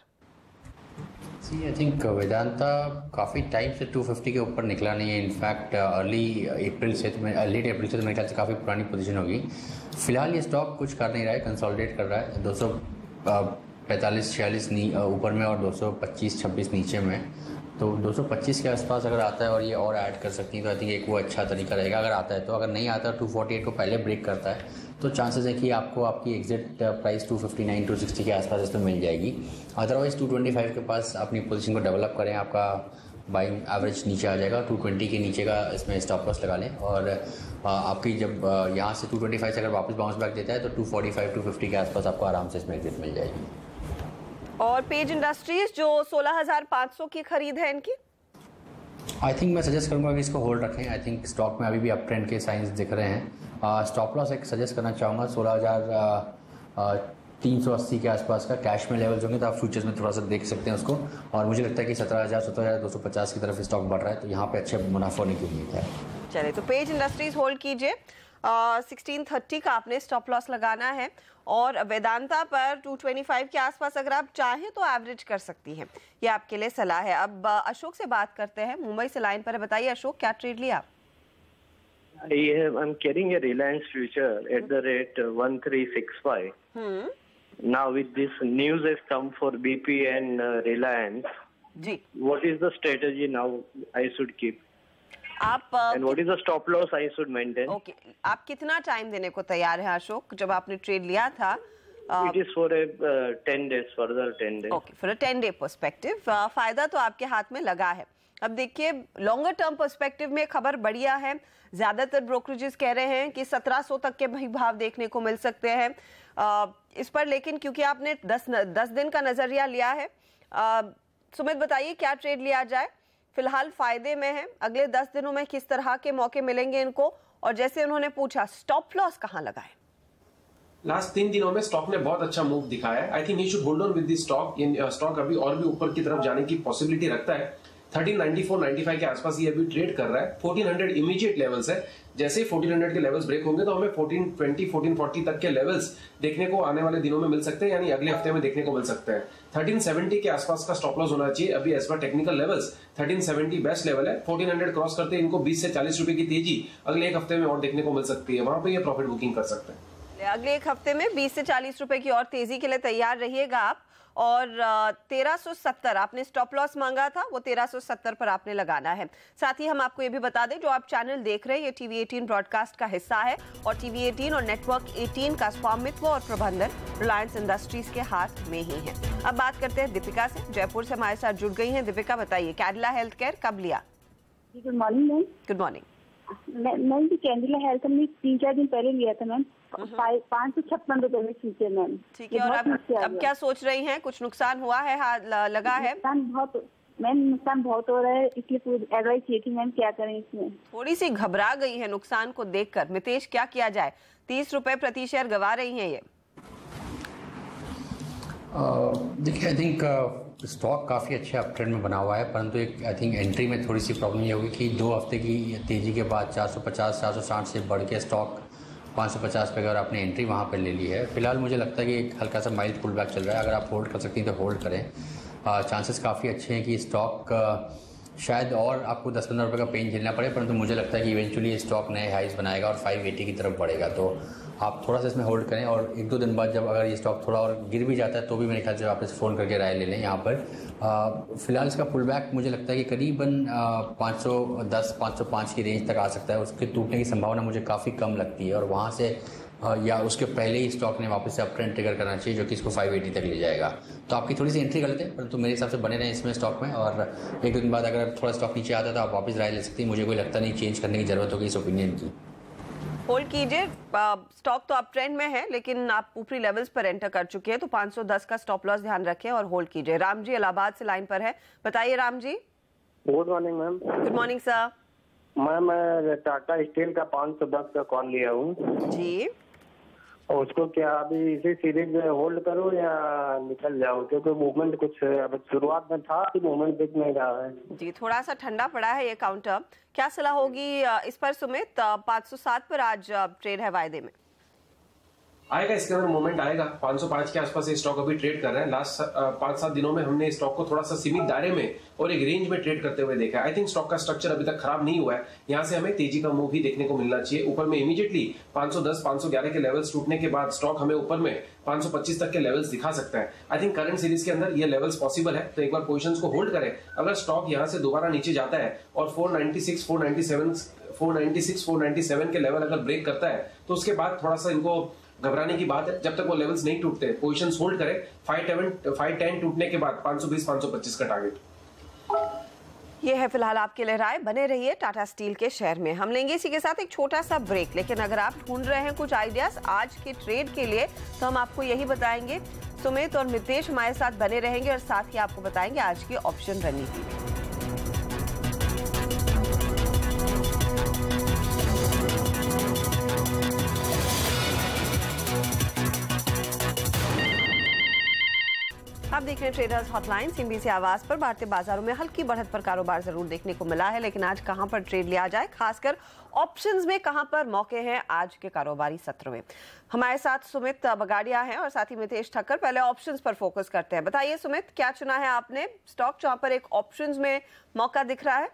F: आई थिंक वेदांता काफ़ी टाइम से 250 के ऊपर निकला नहीं है। इनफैक्ट लेट अप्रैल से तो मेरे ख्याल से काफ़ी पुरानी पोजीशन होगी। फिलहाल ये स्टॉक कुछ कर नहीं रहा है, कंसोलिडेट कर रहा है 245-46 ऊपर में और 225-26 नीचे में। तो 225 के आसपास अगर आता है और ये और ऐड कर सकती है तो आई थिंक एक वो अच्छा तरीका रहेगा अगर आता है तो। अगर नहीं आता 248 को पहले ब्रेक करता है तो चांसेस है कि आपको आपकी एग्जिट प्राइस 259 260 के आसपास इसमें मिल जाएगी। अदरवाइज 225 के पास अपनी पोजीशन को डेवलप करें, आपका बाइंग एवरेज नीचे आ जाएगा। 220 के नीचे का इसमें स्टॉप लॉस लगा लें और आपकी जब यहाँ से 225 से अगर वापस बाउंस बैक देता है तो 245 250 के आसपास आपको आराम से इसमें एग्जिट मिल जाएगी।
E: और पेज इंडस्ट्रीज जो 16,500 की खरीद है इनकी,
D: आई थिंक मैं सजेस्ट करूंगा कि इसको होल्ड रखें। आई थिंक स्टॉक में अभी भी अप ट्रेंड के साइंस दिख रहे हैं। स्टॉप लॉस एक सजेस्ट करना चाहूँगा 16,380 के आसपास का कैश में लेवल्स होंगे तो आप फ्यूचर्स में थोड़ा सा देख सकते हैं उसको। और मुझे लगता है कि 17,250 की तरफ स्टॉक बढ़ रहा है तो यहाँ पे अच्छे मुनाफा होने की उम्मीद है।
E: चलिए, तो पेज इंडस्ट्रीज होल्ड कीजिए। 1630 का आपने स्टॉप लॉस लगाना है और वेदांता पर 225 के आसपास अगर आप चाहें तो एवरेज कर सकती हैं। ये आपके लिए सलाह है। अब अशोक से बात करते हैं, मुंबई से लाइन पर है। बताइए अशोक, क्या ट्रेड लिया?
J: I'm carrying a Reliance future at the rate 1365. Now with this news has come for BP and Reliance.
E: जी,
J: what is the strategy now I should keep?
E: आप
J: and what is the stop loss I should maintain?
E: Okay, आप कितना time देने को तैयार हैं अशोक? जब आपने ट्रेड लिया था
J: It is for a 10 days, further 10 days.
E: Okay, for a 10 day perspective. फायदा तो आपके हाथ में लगा है। अब देखिए, लॉन्गर टर्म पर्सपेक्टिव में खबर बढ़िया है। ज्यादातर ब्रोकरेजेस कह रहे हैं कि 1700 तक के भी भाव देखने को मिल सकते हैं इस पर। लेकिन क्योंकि आपने 10 दिन का नजरिया लिया है, सुमित बताइए क्या ट्रेड लिया जाए? फिलहाल फायदे में है, अगले 10 दिनों में किस तरह के मौके मिलेंगे इनको, और जैसे उन्होंने पूछा स्टॉप लॉस कहाँ लगाए?
G: लास्ट 3 दिनों में स्टॉक ने बहुत अच्छा मूव दिखाया है। I think he should hold on with this stock. Stock अभी और भी ऊपर की तरफ जाने की पॉसिबिलिटी रखता है। 1394-95 के आसपास ये अभी ट्रेड कर रहा है। 1400 इमीडिएट लेवल्स है। जैसे 1400 के लेवल्स ब्रेक होंगे तो हमें 1420 1440 तक के लेवल्स देखने को आने वाले दिनों में मिल सकते हैं, यानी अगले हफ्ते में देखने को मिल सकते हैं। 1370 के आसपास का स्टॉप लॉस होना चाहिए। अभी as per technical levels 1370 best level है। 1400 क्रॉस करते इनको 20 से 40 रुपए की तेजी अगले एक हफ्ते में और देखने को मिल सकती है। वहां पर ये प्रॉफिट बुकिंग कर सकते हैं।
E: अगले एक हफ्ते में 20 से 40 रुपए की और तेजी के लिए तैयार रहिएगा आप। और 1370 आपने स्टॉप लॉस मांगा था, वो 1370 पर आपने लगाना है। साथ ही हम आपको ये भी बता दें, जो आप चैनल देख रहे हैं ये टीवी 18 ब्रॉडकास्ट का हिस्सा है और टीवी 18 और नेटवर्क 18 का स्वामित्व और प्रबंधन रिलायंस इंडस्ट्रीज के हाथ में ही है। अब बात करते हैं दीपिका से, जयपुर से हमारे साथ जुड़ गई हैं। दीपिका बताइए, कैडिला हेल्थ केयर कब लिया?
K: Good morning ma'am.
E: Good morning
K: ma'am. जी कैडिला हेल्थ हमने 3-4 दिन पहले लिया था मैम, 556 रुपए में खींचे मैम।
E: ठीक है, और अब क्या सोच रही हैं? कुछ नुकसान हुआ है, लगा है?
K: नुकसान बहुत हो रहा है, इसलिए एडवाइस ये कि मैम क्या करें इसमें।
E: थोड़ी सी घबरा गई है नुकसान को देखकर। मितेश, क्या किया जाए? 30 रुपए प्रति शेयर गवा रही हैं ये।
F: देखिए, आई थिंक स्टॉक काफ़ी अच्छे अप ट्रेंड में बना हुआ है, परंतु एक आई थिंक एंट्री में थोड़ी सी प्रॉब्लम ये होगी कि 2 हफ्ते की तेज़ी के बाद 450-460 से बढ़ के स्टॉक 550 पे अगर आपने एंट्री वहाँ पे ले ली है। फिलहाल मुझे लगता है कि एक हल्का सा माइल्ड पुल बैक चल रहा है। अगर आप होल्ड कर सकती हैं तो होल्ड करें। चांसेस काफ़ी अच्छे हैं कि स्टॉक शायद और आपको 10-15 रुपये का पेन झेलना पड़े, परंतु मुझे लगता है कि इवेंचुअली स्टॉक नए हाइज बनाएगा और 580 की तरफ बढ़ेगा। तो आप थोड़ा सा इसमें होल्ड करें और 1-2 दिन बाद जब अगर ये स्टॉक थोड़ा और गिर भी जाता है तो भी मेरे ख्याल से आप इसे फ़ोन करके राय ले लें। यहाँ पर फिलहाल इसका पुल बैक मुझे लगता है कि करीबन 510-505 की रेंज तक आ सकता है। उसके टूटने की संभावना मुझे काफ़ी कम लगती है और वहाँ से या उसके पहले ही स्टॉक ने वापस से अप ट्रेंड ट्रिगर करना चाहिए, जो कि इसको 580 तक ले जाएगा। तो आपकी थोड़ी सी एंट्री गलत है, परंतु मेरे हिसाब से बने रहें इसमें स्टॉक में, और 1-2 दिन बाद अगर थोड़ा स्टॉक नीचे आता है तो आप वापस राय ले सकती हैं। मुझे कोई लगता नहीं चेंज करने की जरूरत होगी इस ओपिनियन की।
E: होल्ड कीजिए। स्टॉक तो अप ट्रेंड में है, लेकिन आप ऊपरी लेवल्स पर एंटर कर चुके हैं, तो 510 का स्टॉप लॉस ध्यान रखें और होल्ड कीजिए। राम जी इलाहाबाद से लाइन पर है, बताइए Ram ji.
J: Good morning ma'am.
E: Good morning sir.
J: Ma'am, मैं टाटा स्टील का 510 का कॉल लिया हूँ
E: जी।
J: और उसको क्या अभी इसी सीरीज में होल्ड करूं या निकल जाऊं, क्योंकि मूवमेंट कुछ अब शुरुआत में था कि मूवमेंट दिख नहीं रहा है
E: जी। थोड़ा सा ठंडा पड़ा है ये काउंटर। क्या सलाह होगी इस पर सुमित? 507 पर आज ट्रेड है वायदे में।
G: आएगा, इसके अंदर मूवमेंट आएगा। 505 के आसपास ये स्टॉक अभी ट्रेड कर रहा है। लास्ट 5-7 दिनों में हमने स्टॉक को थोड़ा सा सीमित दायरे में और एक रेंज में ट्रेड करते हुए देखा है। आई थिंक स्टॉक का स्ट्रक्चर अभी तक खराब नहीं हुआ है। यहाँ से हमें तेजी का मूव ही देखने को मिलना चाहिए। ऊपर में इमीडिएटली 510-511 के लेवल्स टूटने के बाद स्टॉक हमें ऊपर में 525 तक के लेवल्स दिखा सकता है। आई थिंक करंट सीरीज के अंदर ये लेवल्स पॉसिबल है, तो एक बार पोजीशंस को होल्ड करें। अगर स्टॉक यहाँ से दोबारा नीचे जाता है और 496-497 के लेवल अगर ब्रेक करता है तो उसके बाद थोड़ा सा इनको घबराने की बात है। जब तक वो लेवल्स नहीं टूटते पोजीशंस होल्ड करें। 510 टूटने के बाद 520-525 का टारगेट।
E: ये है फिलहाल आपके लिए राय। बने रहिए टाटा स्टील के शेयर में। हम लेंगे इसी के साथ एक छोटा सा ब्रेक, लेकिन अगर आप ढूंढ रहे हैं कुछ आइडियाज आज के ट्रेड के लिए तो हम आपको यही बताएंगे। सुमित और मितेश हमारे साथ बने रहेंगे और साथ ही आपको बताएंगे आज की ऑप्शन रणनीति। आप देख रहे हैं ट्रेडर्स हॉटलाइन सीएनबीसी आवाज पर। भारतीय बाजारों में हल्की बढ़त पर कारोबार जरूर देखने को मिला है, लेकिन आज कहां पर ट्रेड लिया जाए, खासकर ऑप्शंस में कहां पर मौके हैं आज के कारोबारी सत्र में। हमारे साथ सुमित बगाड़िया हैं और साथ ही मितेश ठक्कर। पहले ऑप्शंस पर फोकस करते हैं। बताइए सुमित, क्या चुना है आपने स्टॉक जहां पर एक ऑप्शंस में मौका दिख रहा है?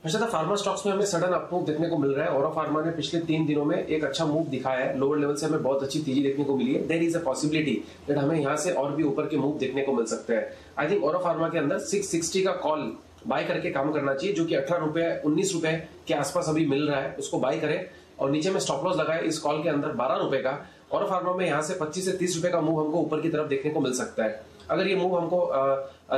G: फार्मा स्टॉक्स में हमें सडन अप मूव देखने को मिल रहा है। औरो फार्मा ने पिछले 3 दिनों में एक अच्छा मूव दिखाया है। लोअर लेवल से हमें बहुत अच्छी तेजी देखने को मिली है। There is a possibility that हमें यहाँ से और भी ऊपर के मूव देखने को मिल सकते हैं। आई थिंक औरो फार्मा के अंदर 660 का कॉल बाय करके काम करना चाहिए, जो कि 18-19 रुपए के आसपास अभी मिल रहा है। उसको बाय करें और नीचे में स्टॉप लॉस लगाए इस कॉल के अंदर 12 रुपए का। औरो फार्मा में यहाँ से 25 से 30 रुपए का मूव हमको ऊपर की तरफ देखने को मिल सकता है। अगर ये मूव हमको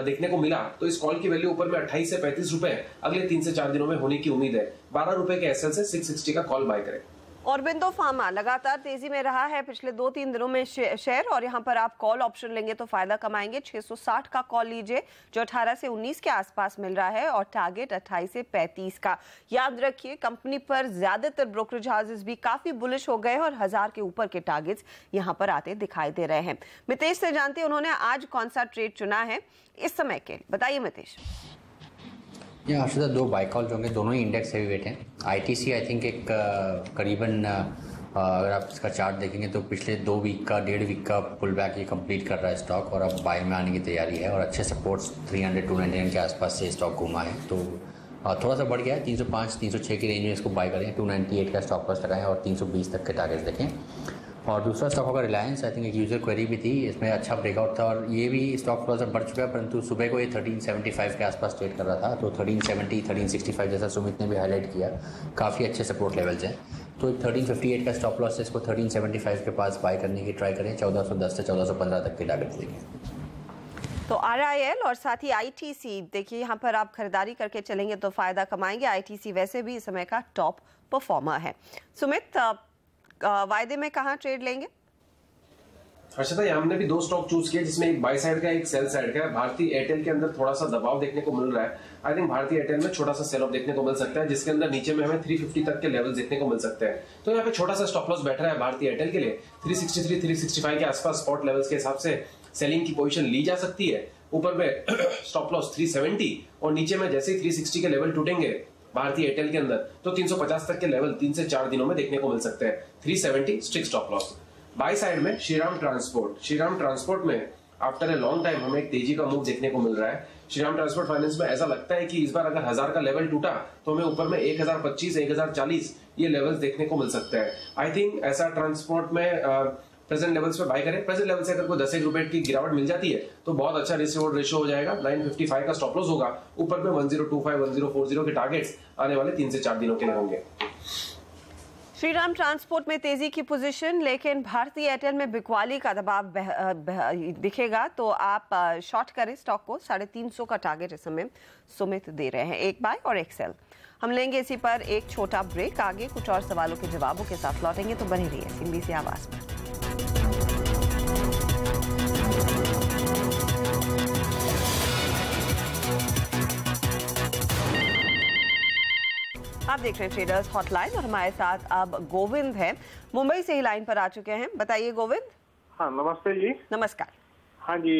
G: देखने को मिला तो इस कॉल की वैल्यू ऊपर में 28 से 35 रुपए अगले 3 से 4 दिनों में होने की उम्मीद है। 12 रुपए के एसएल से 660 का कॉल बाय करें।
E: ऑरबिंदो फार्मा लगातार तेजी में रहा है पिछले 2-3 दिनों में शेयर, और यहां पर आप कॉल ऑप्शन लेंगे तो फायदा कमाएंगे। 660 का कॉल लीजिए जो 18 से 19 के आसपास मिल रहा है, और टारगेट 28 से 35 का। याद रखिए कंपनी पर ज्यादातर ब्रोकरेज हाउसेस भी काफी बुलिश हो गए और 1000 के ऊपर के टारगेट्स यहां पर आते दिखाई दे रहे हैं। मितेश से जानते हैं उन्होंने आज कौन सा ट्रेड चुना है इस समय के, बताइए मितेश।
F: ये हर्षदा 2 बाय कॉल जो होंगे दोनों ही इंडेक्स हैवी वेट हैं। आईटीसी आई थिंक एक करीबन अगर आप इसका चार्ट देखेंगे तो पिछले 2 वीक का 1.5 वीक का पुल बैक ये कंप्लीट कर रहा है स्टॉक, और अब बाय में आने की तैयारी है, और अच्छे सपोर्ट्स 300-299 के आसपास से स्टॉक घूमा है, तो थोड़ा सा बढ़ गया है। 305-306 की रेंज में इसको बाय करें, 298 का स्टॉप लॉस लगाएं और 320 तक के टारगेट्स देखें। और दूसरा स्टॉक होगा रिलायंस। आई थिंक एक यूजर क्वेरी भी थी, इसमें अच्छा ब्रेकआउट था और ये भी स्टॉक थोड़ा सा बढ़ चुका है, परंतु सुबह को ये 1375 के आसपास ट्रेड कर रहा था, तो 1370 1365 जैसा सुमित ने भी हाईलाइट किया, काफ़ी अच्छे सपोर्ट लेवल्स हैं। तो 1358 का स्टॉप लॉस है, इसको 1375 के पास बाय करने की ट्राई करें, 1410 से 1415 तक के टारगेट देखें।
E: तो RIL और साथ ही ITC देखिए यहाँ पर आप खरीदारी करके चलेंगे तो फायदा कमाएंगे। ITC वैसे भी इस समय का टॉप परफॉर्मर है। सुमित वायदे में कहाँ ट्रेड लेंगे?
G: हर्षदा हमने भी 2 स्टॉक चूज किए जिसमें एक बाय साइड का एक सेल साइड का है। भारतीय एयरटेल के अंदर थोड़ा सा दबाव देखने को मिल रहा है। आई थिंक भारतीय एयरटेल में छोटा सा सेल ऑफ देखने को मिल सकता है, जिसके अंदर नीचे में हमें 350 तक के लेवल्स देखने को मिल सकते हैं। तो यहाँ पे छोटा सा स्टॉप लॉस बैठ रहा है भारतीय एयरटेल के लिए 363 365 के आसपास स्पॉट लेवल्स के हिसाब से सेलिंग की पोजीशन ली जा सकती है। ऊपर में स्टॉप लॉस 370 और नीचे में जैसे ही 360 के लेवल टूटेंगे भारतीय एयरटेल के अंदर तो 350 तक के लेवल 3 से 4 दिनों में देखने को मिल सकते हैं। 370 strict stop loss. By side में श्रीराम ट्रांसपोर्ट में आफ्टर ए लॉन्ग टाइम हमें एक तेजी का मूव देखने को मिल रहा है। श्रीराम ट्रांसपोर्ट फाइनेंस में ऐसा लगता है कि इस बार अगर 1000 का लेवल टूटा तो हमें ऊपर में 1025 1040 ये लेवल्स देखने को मिल सकते हैं। आई थिंक ऐसा ट्रांसपोर्ट में प्रेजेंट लेवल्स पे बाय करें। प्रेजेंट लेवल से अगर कोई 10 रुपए की गिरावट मिल जाती है तो बहुत अच्छा रिस्क रिवॉर्ड रेशियो हो जाएगा। 955 का स्टॉप लॉस होगा। ऊपर में 1025 1040 के टारगेट्स आने वाले 3 से 4 दिनों के लिए होंगे।
E: श्रीराम ट्रांसपोर्ट में तेजी की पोजीशन, लेकिन भारतीय एयरटेल में बिकवाली का दबाव दिखेगा तो आप शॉर्ट करें स्टॉक को। 350 का टारगेट इस समय सुमित दे रहे हैं, एक बाय और एक सेल। हम लेंगे इसी पर एक छोटा ब्रेक, आगे कुछ और सवालों के जवाबों के साथ लौटेंगे, तो बने रहिए CNBC आवाज पर। आप देख रहे हैं ट्रेडर्स हॉटलाइन और हमारे साथ अब गोविंद है, मुंबई से ही लाइन पर आ चुके हैं। बताइए गोविंद।
L: हाँ नमस्ते जी।
E: नमस्कार।
L: हाँ जी,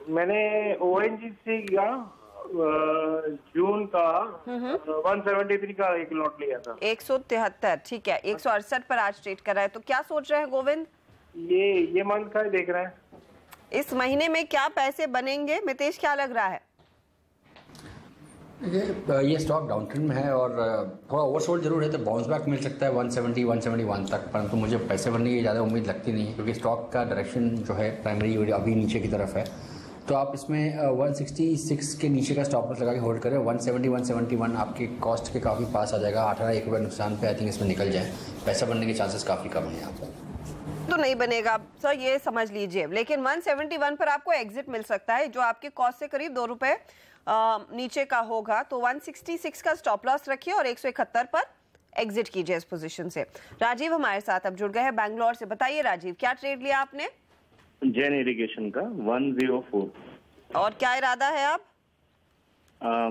L: मैंने ONGC का जून का 173 का एक लॉट लिया था।
E: 173, ठीक है। 168 पर आज ट्रेड कर रहा है, तो क्या सोच रहे हैं गोविंद?
L: ये मंथ का देख रहे हैं।
E: इस महीने में क्या पैसे बनेंगे? मितेश क्या लग रहा है?
F: ये स्टॉक डाउन ट्रेंड में है और थोड़ा ओवरसोल्ड जरूर है, तो बाउंस बैक मिल सकता है 170 171 तक, परंतु मुझे पैसे बनने की ज़्यादा उम्मीद लगती नहीं है क्योंकि स्टॉक का डायरेक्शन जो है प्राइमरी अभी नीचे की तरफ है। तो आप इसमें 166 के नीचे का स्टॉप लॉस लगा के होल्ड करें। 170 171 आपके कॉस्ट के काफ़ी पास आ जाएगा। 18 रुपये नुकसान पे आई थिंक इसमें निकल जाए, पैसा बनने के चांसेस काफ़ी कम है यहाँ पर।
E: तो नहीं बनेगा सर, ये समझ लीजिए, लेकिन 171 पर आपको एग्जिट मिल सकता है जो आपके कॉस्ट से करीब 2 रुपए नीचे का होगा। तो 166 का स्टॉप लॉस रखिए और 171 पर एग्जिट कीजिए इस पोजीशन से। राजीव हमारे साथ अब जुड़ गए हैं बैंगलोर से। बताइए राजीव, क्या ट्रेड लिया आपने?
J: जैन इरिगेशन का 104।
E: और क्या इरादा है आप?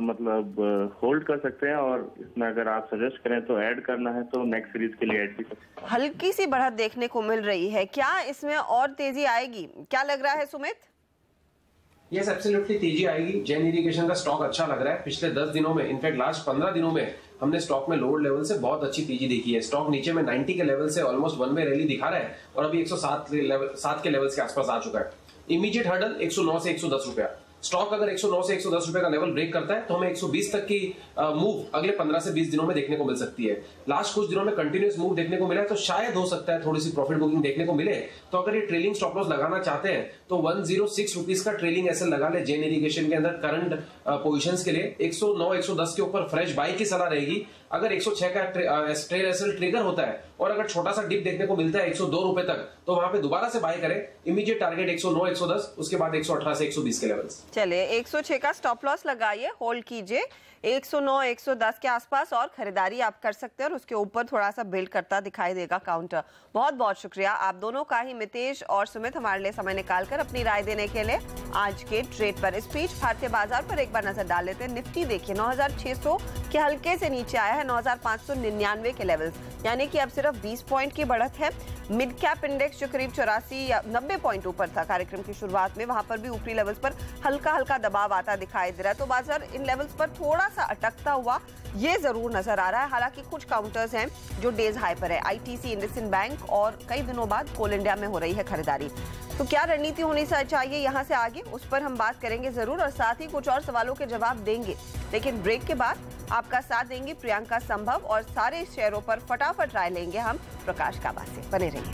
J: मतलब होल्ड कर सकते हैं और इसमें अगर आप सजेस्ट करें तो ऐड करना है तो नेक्स्ट सीरीज के लिए ऐड भी सकते हैं।
E: हल्की सी बढ़त देखने को मिल रही है, क्या इसमें और तेजी आएगी? क्या लग रहा है सुमित?
G: यस एब्सोल्युटली तेजी आएगी। जैन इरिगेशन का स्टॉक अच्छा लग रहा है। पिछले 10 दिनों में, इनफैक्ट लास्ट 15 दिनों में हमने स्टॉक में लोअर लेवल से बहुत अच्छी तेजी देखी है। स्टॉक नीचे में 90 के लेवल से ऑलमोस्ट 1 वे रैली दिखा रहा है और अभी 107 के लेवल्स के आसपास आ चुका है। इमीडिएट हर्डल 109 से 110 रुपया। स्टॉक अगर 109 से 110 रुपए का लेवल ब्रेक करता है तो हमें 120 तक की मूव अगले 15 से 20 दिनों में देखने को मिल सकती है। लास्ट कुछ दिनों में कंटिन्यूस मूव देखने को मिला है तो शायद हो सकता है थोड़ी सी प्रॉफिट बुकिंग देखने को मिले। तो अगर ये ट्रेलिंग स्टॉप लॉस लगाना चाहते हैं तो 106 रुपीज का ट्रेलिंग एसएल लगा ले जैन इरिगेशन के अंदर करंट पोजीशंस के लिए। 109 110 के ऊपर फ्रेश बाई की सलाह रहेगी। अगर 106 का ट्रेल एसएल ट्रिगर होता है और अगर छोटा सा डिप देखने को मिलता है 102 रुपए तक तो वहां पे दोबारा से बाय करें। इमीडिएट टारगेट 109 110, उसके बाद 118 से 120 के लेवल्स।
E: चलिए 106 का स्टॉप लॉस लगाइए, होल्ड कीजिए 109 110 के आसपास और खरीदारी आप कर सकते हैं और उसके ऊपर थोड़ा सा बिल्ड करता दिखाई देगा काउंटर। बहुत बहुत शुक्रिया आप दोनों का ही, मितेश और सुमित, हमारे लिए समय निकालकर अपनी राय देने के लिए आज के ट्रेड पर। इस बीच भारतीय बाजार पर एक बार नजर डाल लेते हैं। निफ्टी देखिए 9600 के हल्के से नीचे आया है 9599 के लेवल्स, यानी कि अब सिर्फ 20 पॉइंट की बढ़त है। मिड कैप इंडेक्स जो करीब 84 या 90 पॉइंट ऊपर था कार्यक्रम की शुरुआत में, वहां पर भी ऊपरी लेवल्स पर हल्का हल्का दबाव आता दिखाई दे रहा है। तो बाजार इन लेवल्स पर थोड़ा सा अटकता हुआ ये जरूर नजर आ रहा है। हालांकि कुछ काउंटर्स हैं जो डेज हाई पर है, आईटीसी, इंडसइंड बैंक और कई दिनों बाद कोल इंडिया में हो रही है खरीदारी। तो क्या रणनीति होनी चाहिए यहाँ से आगे, उस पर हम बात करेंगे जरूर और साथ ही कुछ और सवालों के जवाब देंगे। लेकिन ब्रेक के बाद आपका साथ देंगी प्रियंका संभव और सारे शेयरों पर फटाफट राय लेंगे हम प्रकाश काबा से। बने रहिए।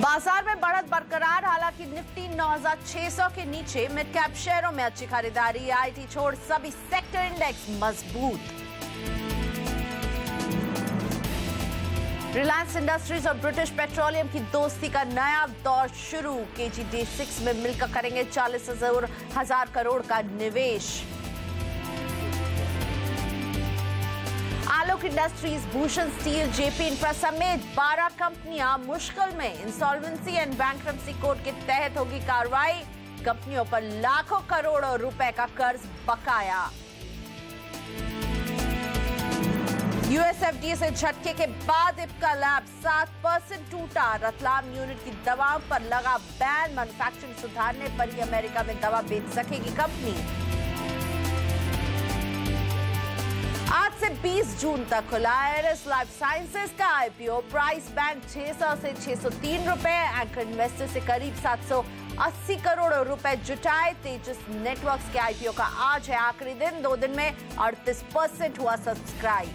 A: बाजार में बढ़त बरकरार, हालांकि निफ्टी 9600 के नीचे। मिड कैप शेयरों में अच्छी खरीदारी, आईटी छोड़ सभी सेक्टर इंडेक्स मजबूत। रिलायंस इंडस्ट्रीज और ब्रिटिश पेट्रोलियम की दोस्ती का नया दौर शुरू। KG-D6 में मिलकर करेंगे 40,000 करोड़ का निवेश। Alok industries, Bhushan steel, JP infra समेत 12 कंपनियां मुश्किल में। इंसॉल्वेंसी एंड बैंक्रप्सी कोड के तहत होगी कार्रवाई। कंपनियों पर लाखों करोड़ों रुपए का कर्ज बकाया। USFDA से झटके के बाद इप्का लैब 7% टूटा। रतलाम यूनिट की दवाओं पर लगा बैन। मैन्युफैक्चरिंग सुधारने पर ही अमेरिका में दवा बेच सकेगी कंपनी। आज से 20 जून तक खुला एरिस लाइफ साइंसेज का IPO। प्राइस बैंड 600 से 603 रुपए। एंकर इन्वेस्टर से करीब 780 करोड़ रुपए जुटाए। तेजस नेटवर्क्स के IPO का आज है आखिरी दिन। 2 दिन में 38% हुआ सब्सक्राइब।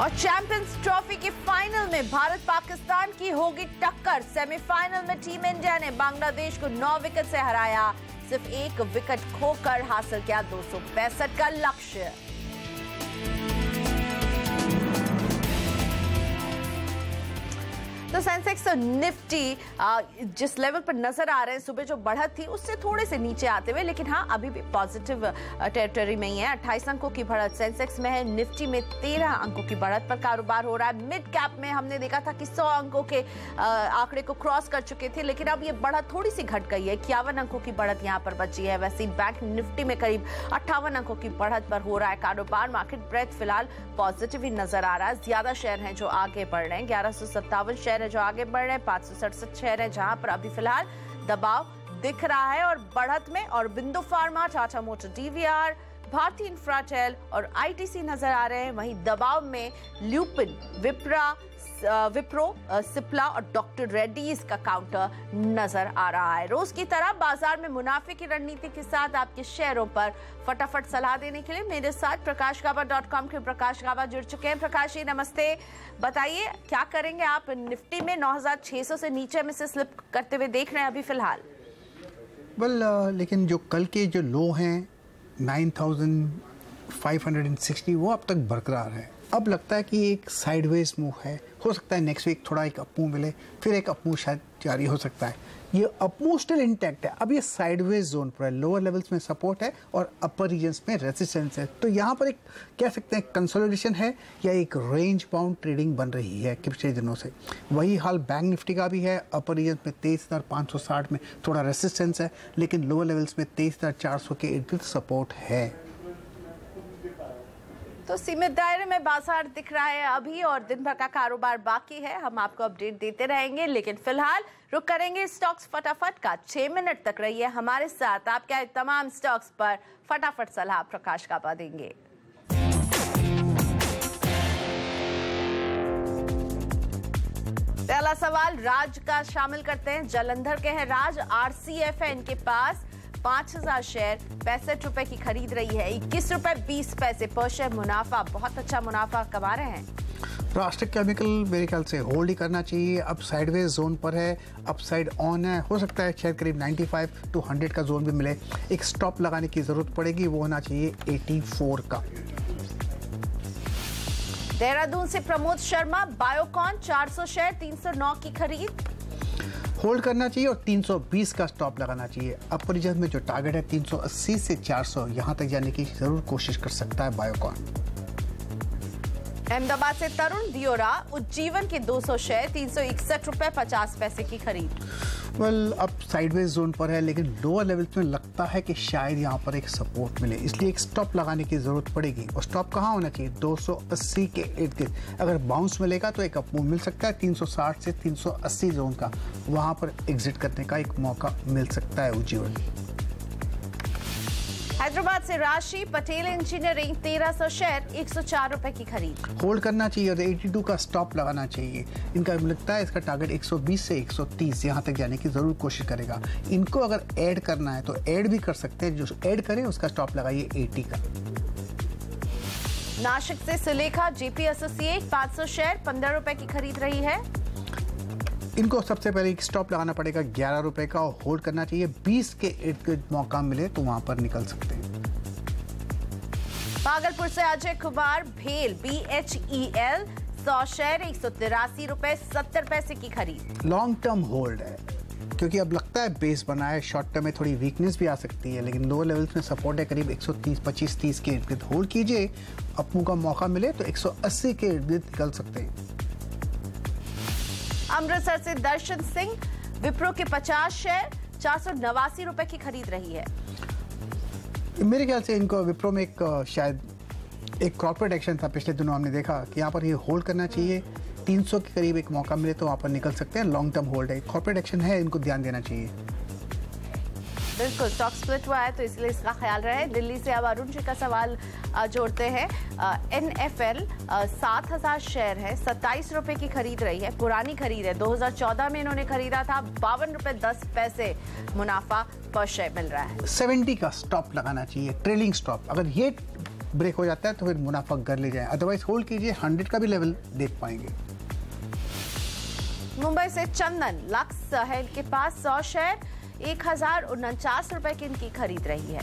A: और चैंपियंस ट्रॉफी के फाइनल में भारत पाकिस्तान की होगी टक्कर। सेमीफाइनल में टीम इंडिया ने बांग्लादेश को 9 विकेट से हराया। सिर्फ 1 विकेट खोकर हासिल किया 265 का लक्ष्य। तो सेंसेक्स और निफ्टी जिस लेवल पर नजर आ रहे हैं, सुबह जो बढ़त थी उससे थोड़े से नीचे आते हुए, लेकिन हाँ अभी भी पॉजिटिव टेरिटरी में ही है। 28 अंकों की बढ़त सेंसेक्स में है। निफ्टी में 13 अंकों की बढ़त पर कारोबार हो रहा है। मिड कैप में हमने देखा था कि 100 अंकों के आंकड़े को क्रॉस कर चुके थे, लेकिन अब ये बढ़त थोड़ी सी घट गई है। 51 अंकों की बढ़त यहाँ पर बची है। वैसे बैंक निफ्टी में करीब 58 अंकों की बढ़त पर हो रहा है कारोबार। मार्केट ब्रेथ फिलहाल पॉजिटिव ही नजर आ रहा है। ज्यादा शेयर हैं जो आगे बढ़ रहे हैं। 1157 शेयर है जो आगे बढ़ रहे हैं। 567 शेयर है जहां पर अभी फिलहाल दबाव दिख रहा है। और बढ़त में और Bindu pharma, Tata motor, DVR, Bharti Infratel और ITC नजर आ रहे हैं। वहीं दबाव में ल्यूपिन, विप्रो, सिप्ला और डॉक्टर रेड्डीज का काउंटर नजर आ रहा है। रोज की तरह बाजार में मुनाफे की रणनीति के साथ आपके शेयरों पर फटाफट सलाह देने के लिए मेरे साथ prakashgaba.com के प्रकाश गाबा जुड़ चुके हैं। प्रकाश जी नमस्ते, बताइए क्या करेंगे आप? निफ्टी में 9600 से नीचे में से स्लिप करते हुए देख रहे हैं अभी फिलहाल।
M: लेकिन जो कल के जो लो हैं 9560 वो अब तक बरकरार है। अब लगता है कि एक साइडवेज मूव है। हो सकता है नेक्स्ट वीक थोड़ा एक अपमूव मिले, फिर एक अपमूव शायद जारी हो सकता है। ये अपमूव स्टिल इंटैक्ट है। अब ये साइडवेज जोन पर है। लोअर लेवल्स में सपोर्ट है और अपर रीजन्स में रेजिस्टेंस है। तो यहाँ पर एक कह सकते हैं कंसोलिडेशन है या एक रेंज बाउंड ट्रेडिंग बन रही है पिछले दिनों से। वही हाल बैंक निफ्टी का भी है। अपर रीजन में 23,560 में थोड़ा रेजिस्टेंस है, लेकिन लोअर लेवल्स में 23,400 के इर्द गिर्द सपोर्ट है।
A: तो सीमित दायरे में बाजार दिख रहा है अभी और दिन भर का कारोबार बाकी है। हम आपको अपडेट देते रहेंगे, लेकिन फिलहाल रुक करेंगे स्टॉक्स फटाफट का। 6 मिनट तक रहिए हमारे साथ। आपके तमाम स्टॉक्स पर फटाफट सलाह प्रकाश काबा देंगे। पहला सवाल राज का शामिल करते हैं। जलंधर के हैं राज। RCF है इनके पास। 5000 शेयर 65 रुपए की खरीद रही है। 21 रुपए 20 पैसे पर शेयर मुनाफा। बहुत अच्छा मुनाफा कमा रहे हैं।
M: राष्ट्र केमिकल मेरे ख्याल से होल्ड ही करना चाहिए। अब साइडवेज जोन पर है, अपसाइड ऑन है, हो सकता है शायद करीब 95 to 100 का जोन भी मिले। एक स्टॉप लगाने की जरूरत पड़ेगी, वो होना चाहिए 84 का।
A: देहरादून से प्रमोद शर्मा, बायोकॉन 400 शेयर 309 की खरीद।
M: होल्ड करना चाहिए और 320 का स्टॉप लगाना चाहिए। अपर रिजर्व में जो टारगेट है 380 से 400, यहां तक जाने की जरूर कोशिश कर सकता है बायोकॉन।
A: अहमदाबाद से तरुण दियोरा, उज्जीवन के 200 शेयर 361 रुपए 50 पैसे की खरीद।
M: वेल, अब साइडवेज जोन पर है, लेकिन लोअर लेवल्स में लगता है कि शायद यहाँ पर एक सपोर्ट मिले, इसलिए एक स्टॉप लगाने की जरूरत पड़ेगी। और स्टॉप कहाँ होना चाहिए? 280 के इर्द गिर्द। अगर बाउंस मिलेगा तो एक अपमूव मिल सकता है 360 से 380 जोन का, वहां पर एग्जिट करने का एक मौका मिल सकता है उज्जीवन।
A: हैदराबाद से राशि, पटेल इंजीनियरिंग 1300 शेयर 104 रुपए की खरीद।
M: होल्ड करना चाहिए और 82 का स्टॉप लगाना चाहिए। इनका लगता है इसका टारगेट 120 से 130 यहाँ तक जाने की जरूर कोशिश करेगा। इनको अगर ऐड करना है तो ऐड भी कर सकते हैं, जो ऐड करे उसका स्टॉप लगाइए 80 का।
A: नासिक से सुलेखा, जेपी एसोसिएट 500 शेयर 15 रुपए की खरीद रही है।
M: इनको सबसे पहले एक स्टॉप लगाना पड़ेगा 11 रुपए का और होल्ड करना चाहिए। 20 के इर्द गिर्द मौका मिले तो वहां पर निकल सकते हैं।
A: भागलपुर से अजय कुमार, भेल BHEL 100 शेयर 183 रुपए 70 पैसे की खरीद।
M: लॉन्ग टर्म होल्ड है, क्योंकि अब लगता है बेस बना है। शॉर्ट टर्म में थोड़ी वीकनेस भी आ सकती है, लेकिन लोअर लेवल्स में सपोर्ट है करीब 125-30 के इर्द गिर्द। होल्ड कीजिए, अपू का मौका मिले तो 180 के इर्द गिर्द निकल सकते हैं।
A: अमृतसर से दर्शन सिंह, विप्रो के 50 शेयर 489 रुपए की खरीद रही है।
M: मेरे ख्याल से इनको विप्रो में एक शायद एक कॉर्पोरेट एक्शन था पिछले दिनों, हमने देखा कि यहाँ पर ये होल्ड करना चाहिए। 300 के करीब एक मौका मिले तो वहाँ पर निकल सकते हैं। लॉन्ग टर्म होल्ड है, कॉर्पोरेट एक्शन है, इनको ध्यान देना चाहिए।
A: बिल्कुल, स्टॉक स्प्लिट हुआ है तो इसलिए इसका ख्याल रहे। दिल्ली से अब अरुण जी का सवाल जोड़ते हैं। NFL 7000 शेयर है, 27 रुपए की खरीद रही है। पुरानी खरीद है, 2014 में इन्होंने खरीदा था। 52 रुपए 10 पैसे मुनाफा पर शेयर मिल रहा है।
M: 70 का स्टॉप लगाना चाहिए, ट्रेलिंग स्टॉप। अगर ये ब्रेक हो जाता है तो फिर मुनाफा कर ले जाए, अदरवाइज होल्ड कीजिए। 100 का भी लेवल देख पाएंगे।
A: मुंबई से चंदन, लक्स सहल के पास 100 शेयर 1049 रुपए की इनकी खरीद रही है।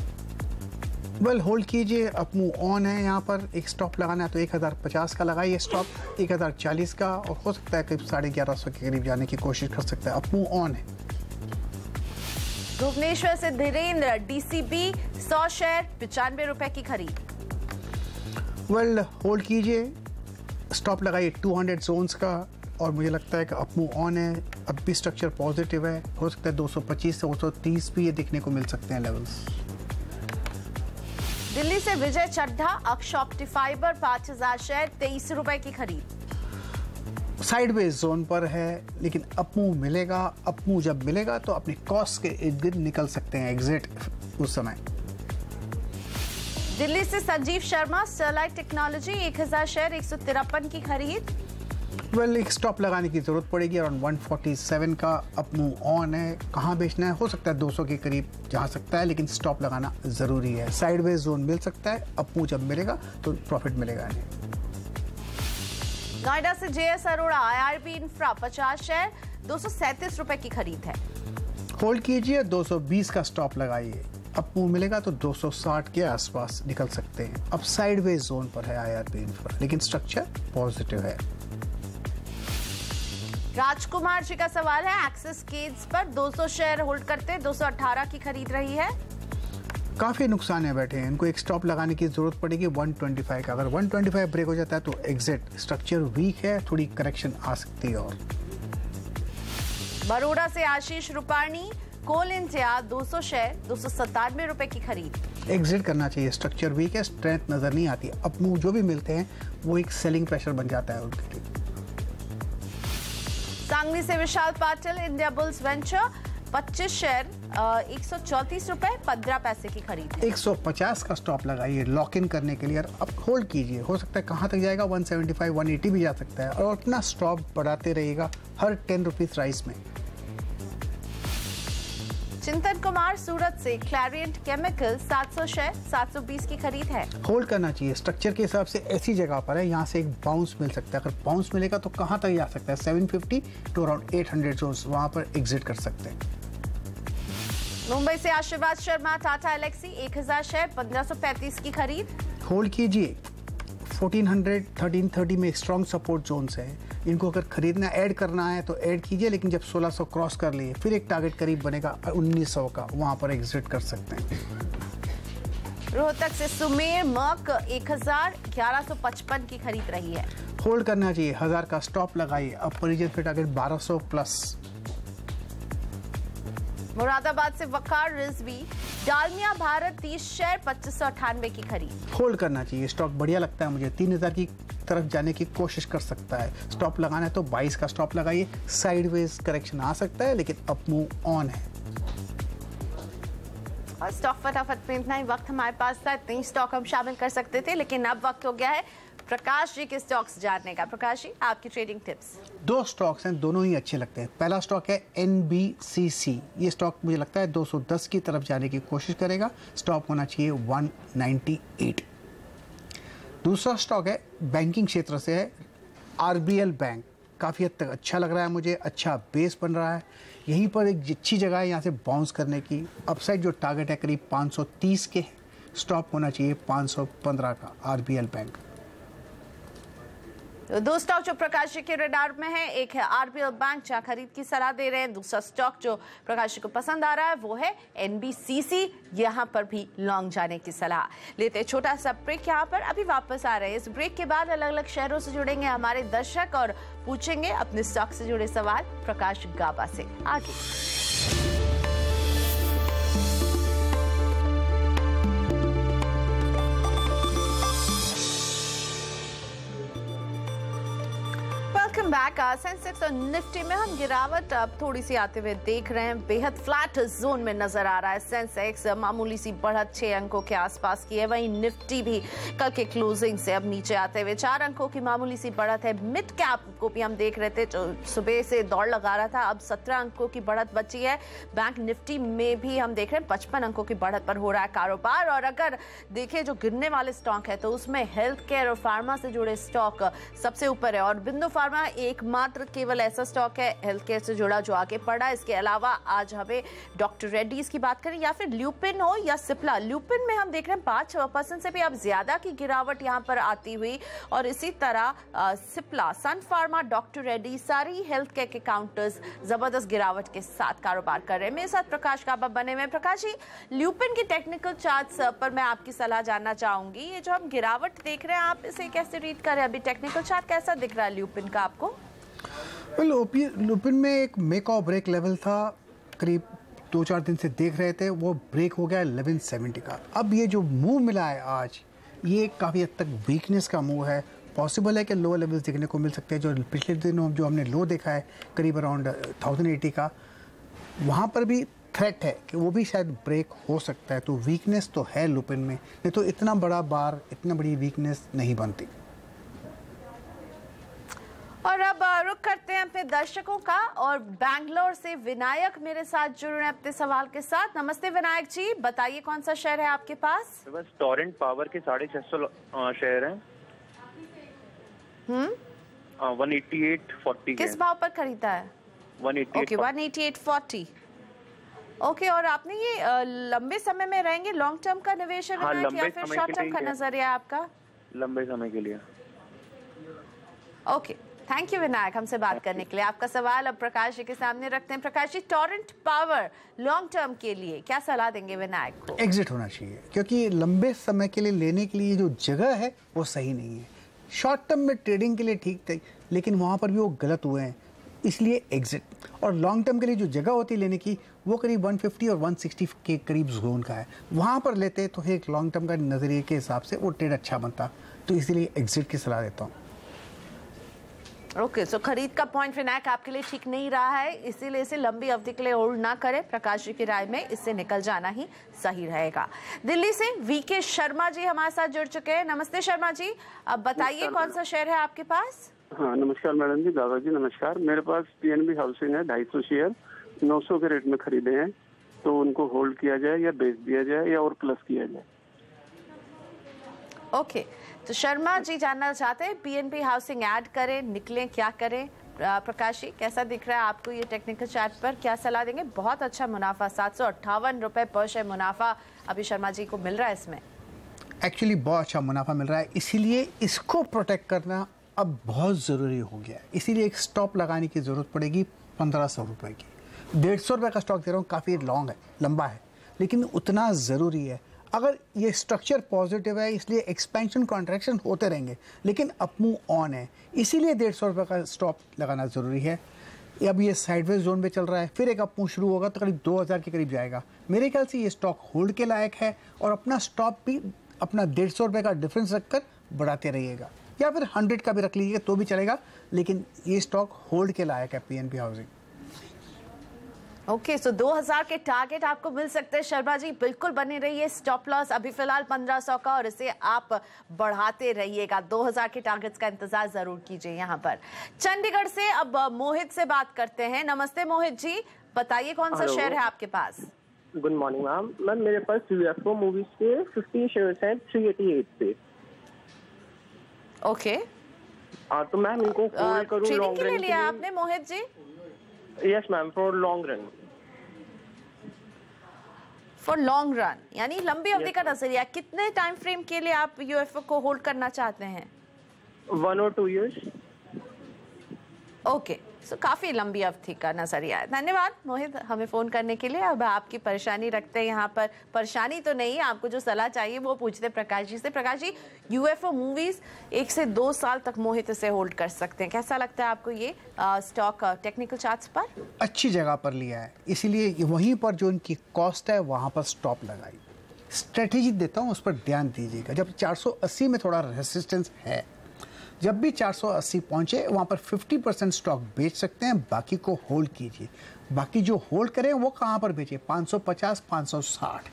M: वेल, होल्ड कीजिए, अप मूव ऑन है। यहाँ पर एक स्टॉप लगाना है तो 1050 का लगाइए स्टॉप, 1040 का, और हो सकता है करीब 1150 के करीब जाने की कोशिश कर सकता है। अप मूव ऑन है।
A: भुवनेश्वर से धीरेन्द्र, DCB 100 शेयर 95 रुपए की खरीद।
M: वेल, होल्ड कीजिए, स्टॉप लगाइए 200 जोन्स का, और मुझे लगता है कि अप मूव ऑन है। अब भी स्ट्रक्चर पॉजिटिव है, हो सकता है 225 से 230 भी ये देखने को मिल सकते हैं लेवल्स।
A: दिल्ली से विजय चड्ढा, अक्ष ऑप्टिफाइबर 5000 शेयर 23 रुपए की खरीद।
M: साइडवेज जोन पर है, लेकिन अप मूव मिलेगा। अप मूव जब मिलेगा तो अपने कॉस्ट के इर्द गिर्द निकल सकते हैं, एग्जिट उस समय।
A: दिल्ली से Sanjeev Sharma, Sterlite technology 1000 share 153 की खरीद।
M: वेल, एक स्टॉप लगाने की जरूरत पड़ेगी। अराउंड 147 का अप मूव ऑन है। कहाँ बेचना है? हो सकता है 200 के करीब जा सकता है, लेकिन स्टॉप लगाना जरूरी है। साइडवेज जोन मिल सकता है, अप मूव जब मिलेगा तो प्रॉफिट मिलेगा नहीं।
A: नोएडा से JS Arora, IRB infra 50 share 237 रुपए की खरीद है।
M: होल्ड कीजिए, 220 का स्टॉप लगाइए। अप मूव मिलेगा तो 260 के आसपास निकल सकते हैं। अब साइडवेज जोन पर है IRB इंफ्रा, लेकिन स्ट्रक्चर पॉजिटिव है।
A: राजकुमार जी का सवाल है, एक्सिस केज पर 200 शेयर होल्ड करते 218 की खरीद रही है।
M: काफी नुकसान है बैठे हैं, इनको एक स्टॉप लगाने की जरूरत पड़ेगी 125 का। अगर 125 ब्रेक हो जाता है तो एग्जिट। स्ट्रक्चर वीक है, थोड़ी करेक्शन आ सकती है। और
A: बड़ौदा से आशीष रूपाणी, कोल इंडिया 200 शेयर 297 रुपए की खरीद।
M: एग्जिट करना चाहिए, स्ट्रक्चर वीक है, स्ट्रेंथ नजर नहीं आती। अप मूव जो भी मिलते हैं वो एक सेलिंग प्रेशर बन जाता है उनके लिए।
A: सांगली से Vishal Patil, Indiabulls venture 25 share 134 रुपए 15 पैसे की खरीद।
M: 150 का स्टॉप लगाइए लॉक इन करने के लिए, और अब होल्ड कीजिए। हो सकता है कहाँ तक जाएगा, 175 180 भी जा सकता है, और अपना स्टॉप बढ़ाते रहिएगा हर 10 रुपीज राइस में।
A: चिंतन कुमार सूरत से क्लैरियंट केमिकल 700 शेयर 720 की खरीद है।
M: होल्ड करना चाहिए, स्ट्रक्चर के हिसाब से ऐसी जगह पर है, यहाँ से एक बाउंस मिल सकता है। अगर बाउंस मिलेगा तो कहाँ तक जा सकता है, 750 टू अराउंड 800 जोन्स, वहाँ पर एग्जिट कर सकते हैं।
A: मुंबई से आशीर्वाद शर्मा टाटा एलेक्सी 1000 शेयर 1535 की खरीद।
M: होल्ड कीजिए, 1400 1330 में स्ट्रॉन्ग सपोर्ट जोन्स है, इनको अगर खरीदना ऐड करना है तो ऐड कीजिए, लेकिन जब 1600 क्रॉस कर लिए फिर एक टारगेट करीब बनेगा 1900 का, वहां पर एग्जिट कर सकते हैं।
A: रोहतक से सुमेर मक 1155 की खरीद रही है।
M: होल्ड करना चाहिए, 1000 का स्टॉप लगाइए, अब परिजन पे टारगेट 1200 प्लस।
A: मुरादाबाद से वकार रिजवी डालमिया भारत 30 शेयर 2598 की खरीद।
M: होल्ड करना चाहिए, स्टॉक बढ़िया लगता है मुझे, 3000 की तरफ जाने की कोशिश कर सकता है। स्टॉप लगाना है तो 22 का स्टॉप लगाइए, साइडवेज करेक्शन आ सकता है लेकिन अप मूव ऑन है।
A: और स्टॉक फटाफट में इतना ही वक्त हमारे पास था, इतने स्टॉक हम शामिल कर सकते थे, लेकिन अब वक्त हो गया है प्रकाश जी के स्टॉक्स जानने का। प्रकाश जी, आपकी ट्रेडिंग टिप्स।
M: 2 स्टॉक्स हैं, दोनों ही अच्छे लगते हैं। पहला स्टॉक है NBCC, ये स्टॉक मुझे लगता है 210 की तरफ जाने की कोशिश करेगा, स्टॉप होना चाहिए 198। दूसरा स्टॉक है बैंकिंग क्षेत्र से है RBL बैंक, काफ़ी हद तक अच्छा लग रहा है मुझे, अच्छा बेस बन रहा है, यहीं पर एक अच्छी जगह है यहाँ से बाउंस करने की। अपसाइड जो टारगेट है करीब 530 के, स्टॉप होना चाहिए 515 का RBL बैंक।
A: तो 2 स्टॉक जो प्रकाश जी के रडार में है, एक है RBL बैंक जहां खरीद की सलाह दे रहे हैं, दूसरा स्टॉक जो प्रकाश जी को पसंद आ रहा है वो है NBCC, यहां पर भी लॉन्ग जाने की सलाह। लेते छोटा सा ब्रेक, यहां पर अभी वापस आ रहे हैं। इस ब्रेक के बाद अलग अलग शहरों से जुड़ेंगे हमारे दर्शक और पूछेंगे अपने स्टॉक से जुड़े सवाल प्रकाश गाबा से। आगे बैक। सेंसेक्स और निफ्टी में हम गिरावट अब थोड़ी सी आते हुए देख रहे हैं, बेहद फ्लैट जोन में नजर आ रहा है। सेंसेक्स मामूली सी बढ़त 6 अंकों के आसपास की है, वहीं निफ्टी भी कल के क्लोजिंग से अब नीचे आते हुए 4 अंकों की मामूली सी बढ़त है। मिड कैप को भी हम देख रहे थे, जो सुबह से दौड़ लगा रहा था, अब 17 अंकों की बढ़त बची है। बैंक निफ्टी में भी हम देख रहे हैं 55 अंकों की बढ़त पर हो रहा है कारोबार। और अगर देखें जो गिरने वाले स्टॉक है तो उसमें हेल्थ केयर और फार्मा से जुड़े स्टॉक सबसे ऊपर है, और बिंदु फार्मा एकमात्र केवल ऐसा स्टॉक है हेल्थ केयर से जुड़ा जो आगे बढ़ा। इसके अलावा आज हमें डॉक्टर रेड्डीज की बात करें या फिर ल्यूपिन हो या सिप्ला, ल्यूपिन में हम देख रहे हैं 5% से भी अब ज्यादा की गिरावट यहां पर आती हुई, और इसी तरह सिप्ला, सन फार्मा, डॉक्टर रेड्डी, सारी हेल्थ केयर के काउंटर्स जबरदस्त गिरावट के साथ कारोबार कर रहे हैं। मेरे साथ प्रकाश गाबा बने हुए। प्रकाश जी, ल्यूपिन की टेक्निकल चार्ट्स पर मैं आपकी सलाह जानना चाहूंगी। ये जो हम गिरावट देख रहे हैं, आप इसे कैसे रीड करें? अभी टेक्निकल चार्ट कैसा दिख रहा है ल्यूपिन का आपको?
M: लुपिन में एक मेक और ब्रेक लेवल था, करीब 2-4 दिन से देख रहे थे, वो ब्रेक हो गया 1170 का। अब ये जो मूव मिला है आज, ये काफ़ी हद तक वीकनेस का मूव है। पॉसिबल है कि लो लेवल्स देखने को मिल सकते हैं। जो पिछले दिनों जो हमने लो देखा है करीब अराउंड 1080 का, वहाँ पर भी थ्रेट है कि वो भी शायद ब्रेक हो सकता है। तो वीकनेस तो है लुपिन में, नहीं तो इतना बड़ा बार, इतना बड़ी वीकनेस नहीं बनती।
A: और अब रुक करते हैं अपने दर्शकों का, और बैंगलोर से विनायक मेरे साथ जुड़ रहे हैं अपने सवाल के साथ। नमस्ते विनायक जी, बताइए कौन सा शेयर है आपके पास?
N: बस टोरेंट पावर के 650 शेयर हैं। 188.40
A: किस भाव पर खरीदा है?
N: 188.40।
A: ओके, और आपने ये लंबे समय में रहेंगे, लॉन्ग टर्म का निवेश है विनायक, या फिर शॉर्ट टर्म का नजरिया आपका?
N: लंबे समय के लिए।
A: ओके, थैंक यू विनायक हमसे बात करने के लिए। आपका सवाल अब प्रकाश जी के सामने रखते हैं। Prakash ji, Torrent power long term के लिए क्या सलाह देंगे विनायक को?
M: एग्जिट होना चाहिए, क्योंकि लंबे समय के लिए लेने के लिए जो जगह है वो सही नहीं है। शॉर्ट टर्म में ट्रेडिंग के लिए ठीक थे, लेकिन वहाँ पर भी वो गलत हुए हैं, इसलिए एग्जिट। और लॉन्ग टर्म के लिए जो जगह होती है लेने की, वो करीब 150 और 160 के करीब जोन का है, वहाँ पर लेते तो एक लॉन्ग टर्म का नज़रिए के हिसाब से वो ट्रेड अच्छा बनता। तो इसीलिए एग्जिट की सलाह देता हूँ।
A: ओके, सो खरीद का पॉइंट विनायक आपके लिए ठीक नहीं रहा है, इसीलिए इसे लंबी अवधि के लिए होल्ड ना करें। प्रकाश जी की राय में इससे निकल जाना ही सही रहेगा। दिल्ली से वीके शर्मा जी हमारे साथ जुड़ चुके हैं। नमस्ते शर्मा जी, अब बताइए कौन सा शेयर है आपके पास?
O: हाँ नमस्कार मैडम जी, दादा जी नमस्कार। मेरे पास PNB हाउसिंग है, 250 शेयर 900 के रेट में खरीदे हैं।
N: तो उनको होल्ड किया जाए या बेच दिया जाए या और प्लस किया जाए।
A: ओके, तो शर्मा जी जानना चाहते हैं पीएनबी हाउसिंग ऐड करें, निकलें, क्या करें? प्रकाश जी, कैसा दिख रहा है आपको ये टेक्निकल चार्ट पर? क्या सलाह देंगे? बहुत अच्छा मुनाफा, 758 रुपए पर शेयर मुनाफा अभी शर्मा जी को मिल रहा है इसमें।
M: एक्चुअली बहुत अच्छा मुनाफा मिल रहा है, इसीलिए इसको प्रोटेक्ट करना अब बहुत ज़रूरी हो गया है। इसीलिए एक स्टॉप लगाने की ज़रूरत पड़ेगी 1500 रुपये की। 150 रुपये का स्टॉक दे रहा हूँ, काफ़ी लॉन्ग है, लंबा है, लेकिन उतना ज़रूरी है। अगर ये स्ट्रक्चर पॉजिटिव है, इसलिए एक्सपेंशन कॉन्ट्रैक्शन होते रहेंगे, लेकिन अप मूव ऑन है, इसीलिए 150 रुपये का स्टॉप लगाना ज़रूरी है। अब ये साइडवेज जोन में चल रहा है, फिर एक अप मूव शुरू होगा तो करीब 2000 के करीब जाएगा। मेरे ख्याल से ये स्टॉक होल्ड के लायक है, और अपना स्टॉप भी अपना 150 रुपये का डिफरेंस रखकर बढ़ाते रहिएगा, या फिर 100 का भी रख लीजिएगा तो भी चलेगा, लेकिन ये स्टॉक होल्ड के लायक है पीएनबी हाउसिंग।
A: ओके, सो 2000 के टारगेट आपको मिल सकते हैं शर्मा जी, बिल्कुल बने रहिए। स्टॉप लॉस अभी फिलहाल 1500 का, और इसे आप बढ़ाते रहिएगा। 2000 के टारगेट्स का इंतजार जरूर कीजिए। यहाँ पर चंडीगढ़ से अब मोहित से बात करते हैं। नमस्ते मोहित जी, बताइए कौन सा शेयर है आपके पास?
O: Good morning ma'am. मैम मेरे पास यूएफओ मूवीज के 50 शेयर्स हैं 388 पे।
A: ओके,
O: तो मैम इनको होल्ड करूं
A: ट्रेडिंग
O: लॉन्ग
A: के
O: रन
A: लिए लिया आपने Mohit ji?
O: Yes ma'am, for long run.
A: For long run यानी लंबी अवधि का नजरिया। कितने टाइम फ्रेम के लिए आप यूएफओ को होल्ड करना चाहते हैं?
O: 1 or 2 years।
A: ओके, सो काफी लंबी अवधि का नजरिया है। धन्यवाद मोहित हमें फोन करने के लिए। अब आपकी परेशानी रखते हैं यहाँ पर। परेशानी तो नहीं, आपको जो सलाह चाहिए वो पूछते हैं प्रकाश जी से। प्रकाश जी, यूएफओ मूवीज 1 से 2 साल तक मोहित इसे होल्ड कर सकते हैं, कैसा लगता है आपको ये स्टॉक टेक्निकल चार्ट्स पर?
M: अच्छी जगह पर लिया है, इसीलिए वहीं पर जो इनकी कॉस्ट है वहाँ पर स्टॉप लगाई। स्ट्रेटेजी देता हूँ, उस पर ध्यान दीजिएगा। जब 480 में थोड़ा रेसिस्टेंस है, जब भी 480 पहुंचे वहां पर 50% स्टॉक बेच सकते हैं, बाकी को होल्ड कीजिए। बाकी जो होल्ड करें वो कहां पर बेचे? 550, 560।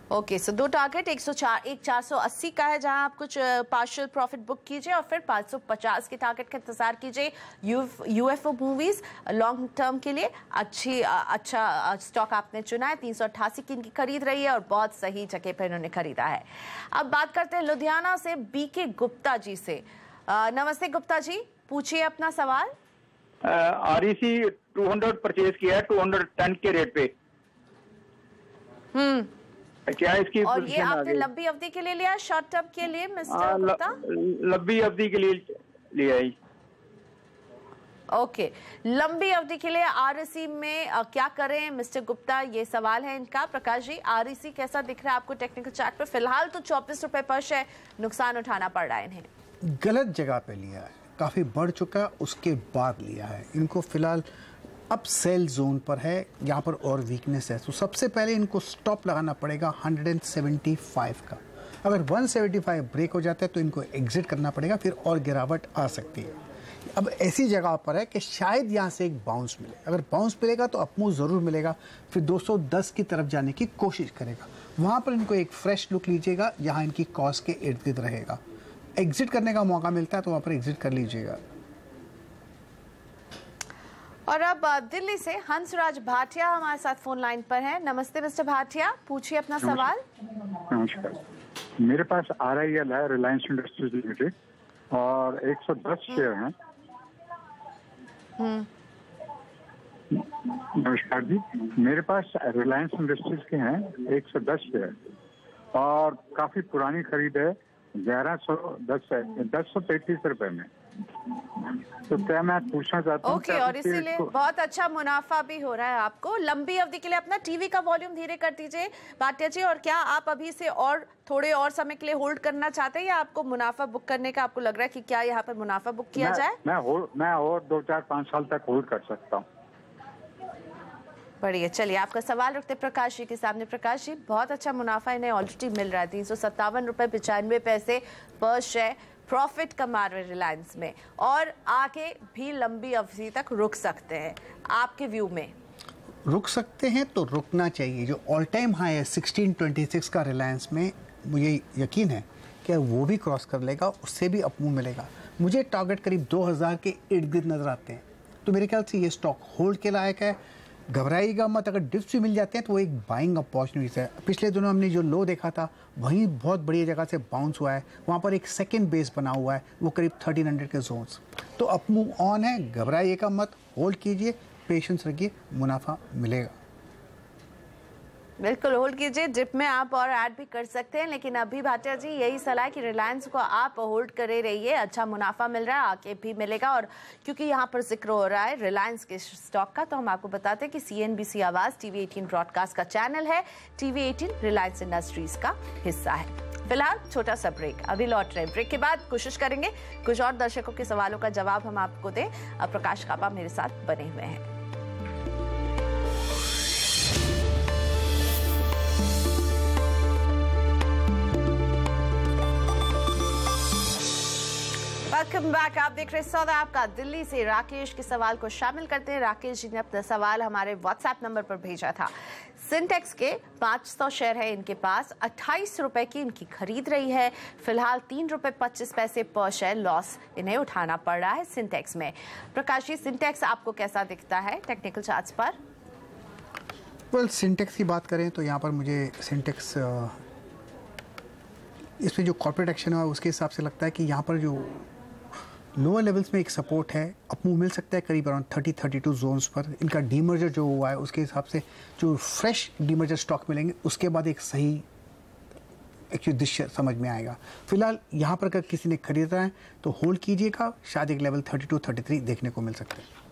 A: ओके, सो 2 टारगेट, 104, एक 480 का है जहां आप कुछ पार्शियल प्रॉफिट बुक कीजिए, और फिर 550 के टारगेट का इंतजार कीजिए। यूएफओ मूवीज लॉन्ग टर्म के लिए अच्छा स्टॉक आपने चुना है। 388 की इनकी खरीद रही है, और बहुत सही जगह पर इन्होंने खरीदा है। अब बात करते हैं लुधियाना से बीके गुप्ता जी से। नमस्ते गुप्ता जी, पूछिए अपना सवाल।
P: आरईसी 200 परचेज किया है 210 के रेट पे। क्या इसकी
A: और ये आपने लंबी अवधि के लिए लिया, शॉर्ट टर्म के लिए मिस्टर गुप्ता?
P: लंबी अवधि के लिए लिया है।
A: ओके, लंबी अवधि के लिए आरईसी में क्या करें मिस्टर गुप्ता, ये सवाल है इनका। प्रकाश जी, आरईसी कैसा दिख रहा है आपको टेक्निकल चार्ट पर? फिलहाल तो 24 रुपए पर शेयर नुकसान उठाना पड़ रहा है इन्हें।
M: गलत जगह पे लिया है, काफी बढ़ चुका, उसके बाद लिया है। इनको फिलहाल अब सेल जोन पर है, यहाँ पर और वीकनेस है, तो सबसे पहले इनको स्टॉप लगाना पड़ेगा 175 का। अगर 175 ब्रेक हो जाता है तो इनको एग्जिट करना पड़ेगा, फिर और गिरावट आ सकती है। अब ऐसी जगह पर है कि शायद यहाँ से एक बाउंस मिले। अगर बाउंस मिलेगा तो अपमूव ज़रूर मिलेगा, फिर 210 की तरफ जाने की कोशिश करेगा। वहाँ पर इनको एक फ्रेश लुक लीजिएगा, यहाँ इनकी कॉस्ट के इर्द गिर्द रहेगा। एग्जिट करने का मौका मिलता है तो वहाँ पर एग्जिट कर लीजिएगा।
A: और अब दिल्ली से हंसराज भाटिया हमारे साथ फोन लाइन पर हैं। नमस्ते मिस्टर भाटिया, पूछिए अपना सवाल।
Q: नमस्कार, मेरे पास RIL है, रिलायंस इंडस्ट्रीज लिमिटेड, और 110 शेयर हैं। नमस्कार जी, मेरे पास रिलायंस इंडस्ट्रीज के हैं 110 शेयर, और काफी पुरानी खरीद है, 1133 रुपए में। तो क्या मैं पूछना चाहता हूँ?
A: ओके, और इसीलिए बहुत अच्छा मुनाफा भी हो रहा है आपको। लंबी अवधि के लिए अपना टीवी का वॉल्यूम धीरे कर दीजिए भाटिया जी। और क्या आप अभी से और थोड़े और समय के लिए होल्ड करना चाहते हैं, या आपको मुनाफा बुक करने का आपको लग रहा है कि क्या यहाँ पर मुनाफा बुक किया जाए?
Q: मैं और 2, 4, 5 साल तक होल्ड कर सकता हूँ।
A: बढ़िया, चलिए आपका सवाल रखते प्रकाश जी के सामने। प्रकाश जी, बहुत अच्छा मुनाफा इन्हें ऑलरेडी मिल रहा है, 357 रुपए 95 पैसे पर शेयर प्रॉफिट कमा रहे रिलायंस में, और आगे भी लंबी अवधि तक रुक सकते हैं। आपके व्यू में
M: रुक सकते हैं तो रुकना चाहिए। जो ऑल टाइम हाई है 1626 का रिलायंस में, मुझे यकीन है कि वो भी क्रॉस कर लेगा, उससे भी अपमूव मिलेगा। मुझे टारगेट करीब 2000 के इर्द गिर्द नजर आते हैं, तो मेरे ख्याल से ये स्टॉक होल्ड के लायक है। घबराइएगा मत, अगर डिप्स भी मिल जाते हैं तो वो एक बाइंग अपॉर्चुनिटी है। पिछले दिनों हमने जो लो देखा था वहीं बहुत बढ़िया जगह से बाउंस हुआ है, वहाँ पर एक सेकेंड बेस बना हुआ है, वो करीब 1300 के जोन्स। तो अप मूव ऑन है, घबराइएगा मत, होल्ड कीजिए, पेशेंस रखिए, मुनाफा मिलेगा।
A: बिल्कुल होल्ड कीजिए, डिप में आप और ऐड भी कर सकते हैं, लेकिन अभी भाटिया जी यही सलाह है कि रिलायंस को आप होल्ड करे रहिए, अच्छा मुनाफा मिल रहा है, आगे भी मिलेगा। और क्योंकि यहाँ पर जिक्र हो रहा है रिलायंस के स्टॉक का, तो हम आपको बताते हैं कि CNBC आवाज TV 18 ब्रॉडकास्ट का चैनल है। TV 18 रिलायंस इंडस्ट्रीज का हिस्सा है। फिलहाल छोटा सा ब्रेक, अभी लौट रहे। ब्रेक के बाद कोशिश करेंगे कुछ और दर्शकों के सवालों का जवाब हम आपको दें। प्रकाश कापा मेरे साथ बने हुए हैं। Welcome back. आप देख रहे हैं सौदा आपका। दिल्ली से राकेश के सवाल को शामिल करते हैं। राकेश जी ने अपना सवाल हमारे व्हाट्सएप नंबर पर भेजा था। सिंटेक्स के 500 शेयर है इनके पास, 28 रुपए की इनकी खरीद रही है। फिलहाल 3 रुपए 25 पैसे पर शेयर लॉस इन्हें उठाना पड़ रहा है सिंटेक्स में। प्रकाश जी, सिंटेक्स आपको कैसा दिखता है टेक्निकल चार्ट्स पर?
M: वेल, सिंटेक्स की बात करें तो यहाँ पर मुझे सिंटेक्स इसमें जो कॉर्पोरेट एक्शन है उसके हिसाब से लगता है कि यहाँ पर जो लोअर लेवल्स में एक सपोर्ट है, अपमूव मिल सकता है करीब अराउंड 30-32 जोन्स पर। इनका डीमर्जर जो हुआ है उसके हिसाब से जो फ्रेश डीमर्जर स्टॉक मिलेंगे उसके बाद एक सही एक्चुअली दृश्य समझ में आएगा। फिलहाल यहाँ पर अगर किसी ने खरीदा है तो होल्ड कीजिएगा, शायद एक लेवल 32-33 देखने को मिल सकता है।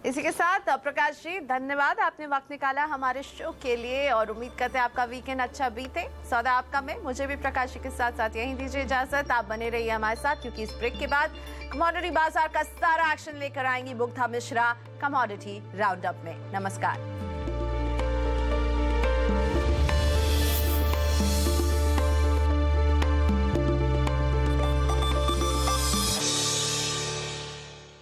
A: इसी के साथ प्रकाश जी धन्यवाद, आपने वक्त निकाला हमारे शो के लिए और उम्मीद करते हैं आपका वीकेंड अच्छा बीते। सौदा आपका में मुझे भी प्रकाश जी के साथ साथ यहीं दीजिए इजाजत। आप बने रहिए हमारे साथ, क्योंकि इस ब्रेक के बाद कमोडिटी बाजार का सारा एक्शन लेकर आएंगी Mugdha Mishra commodity round up में। नमस्कार।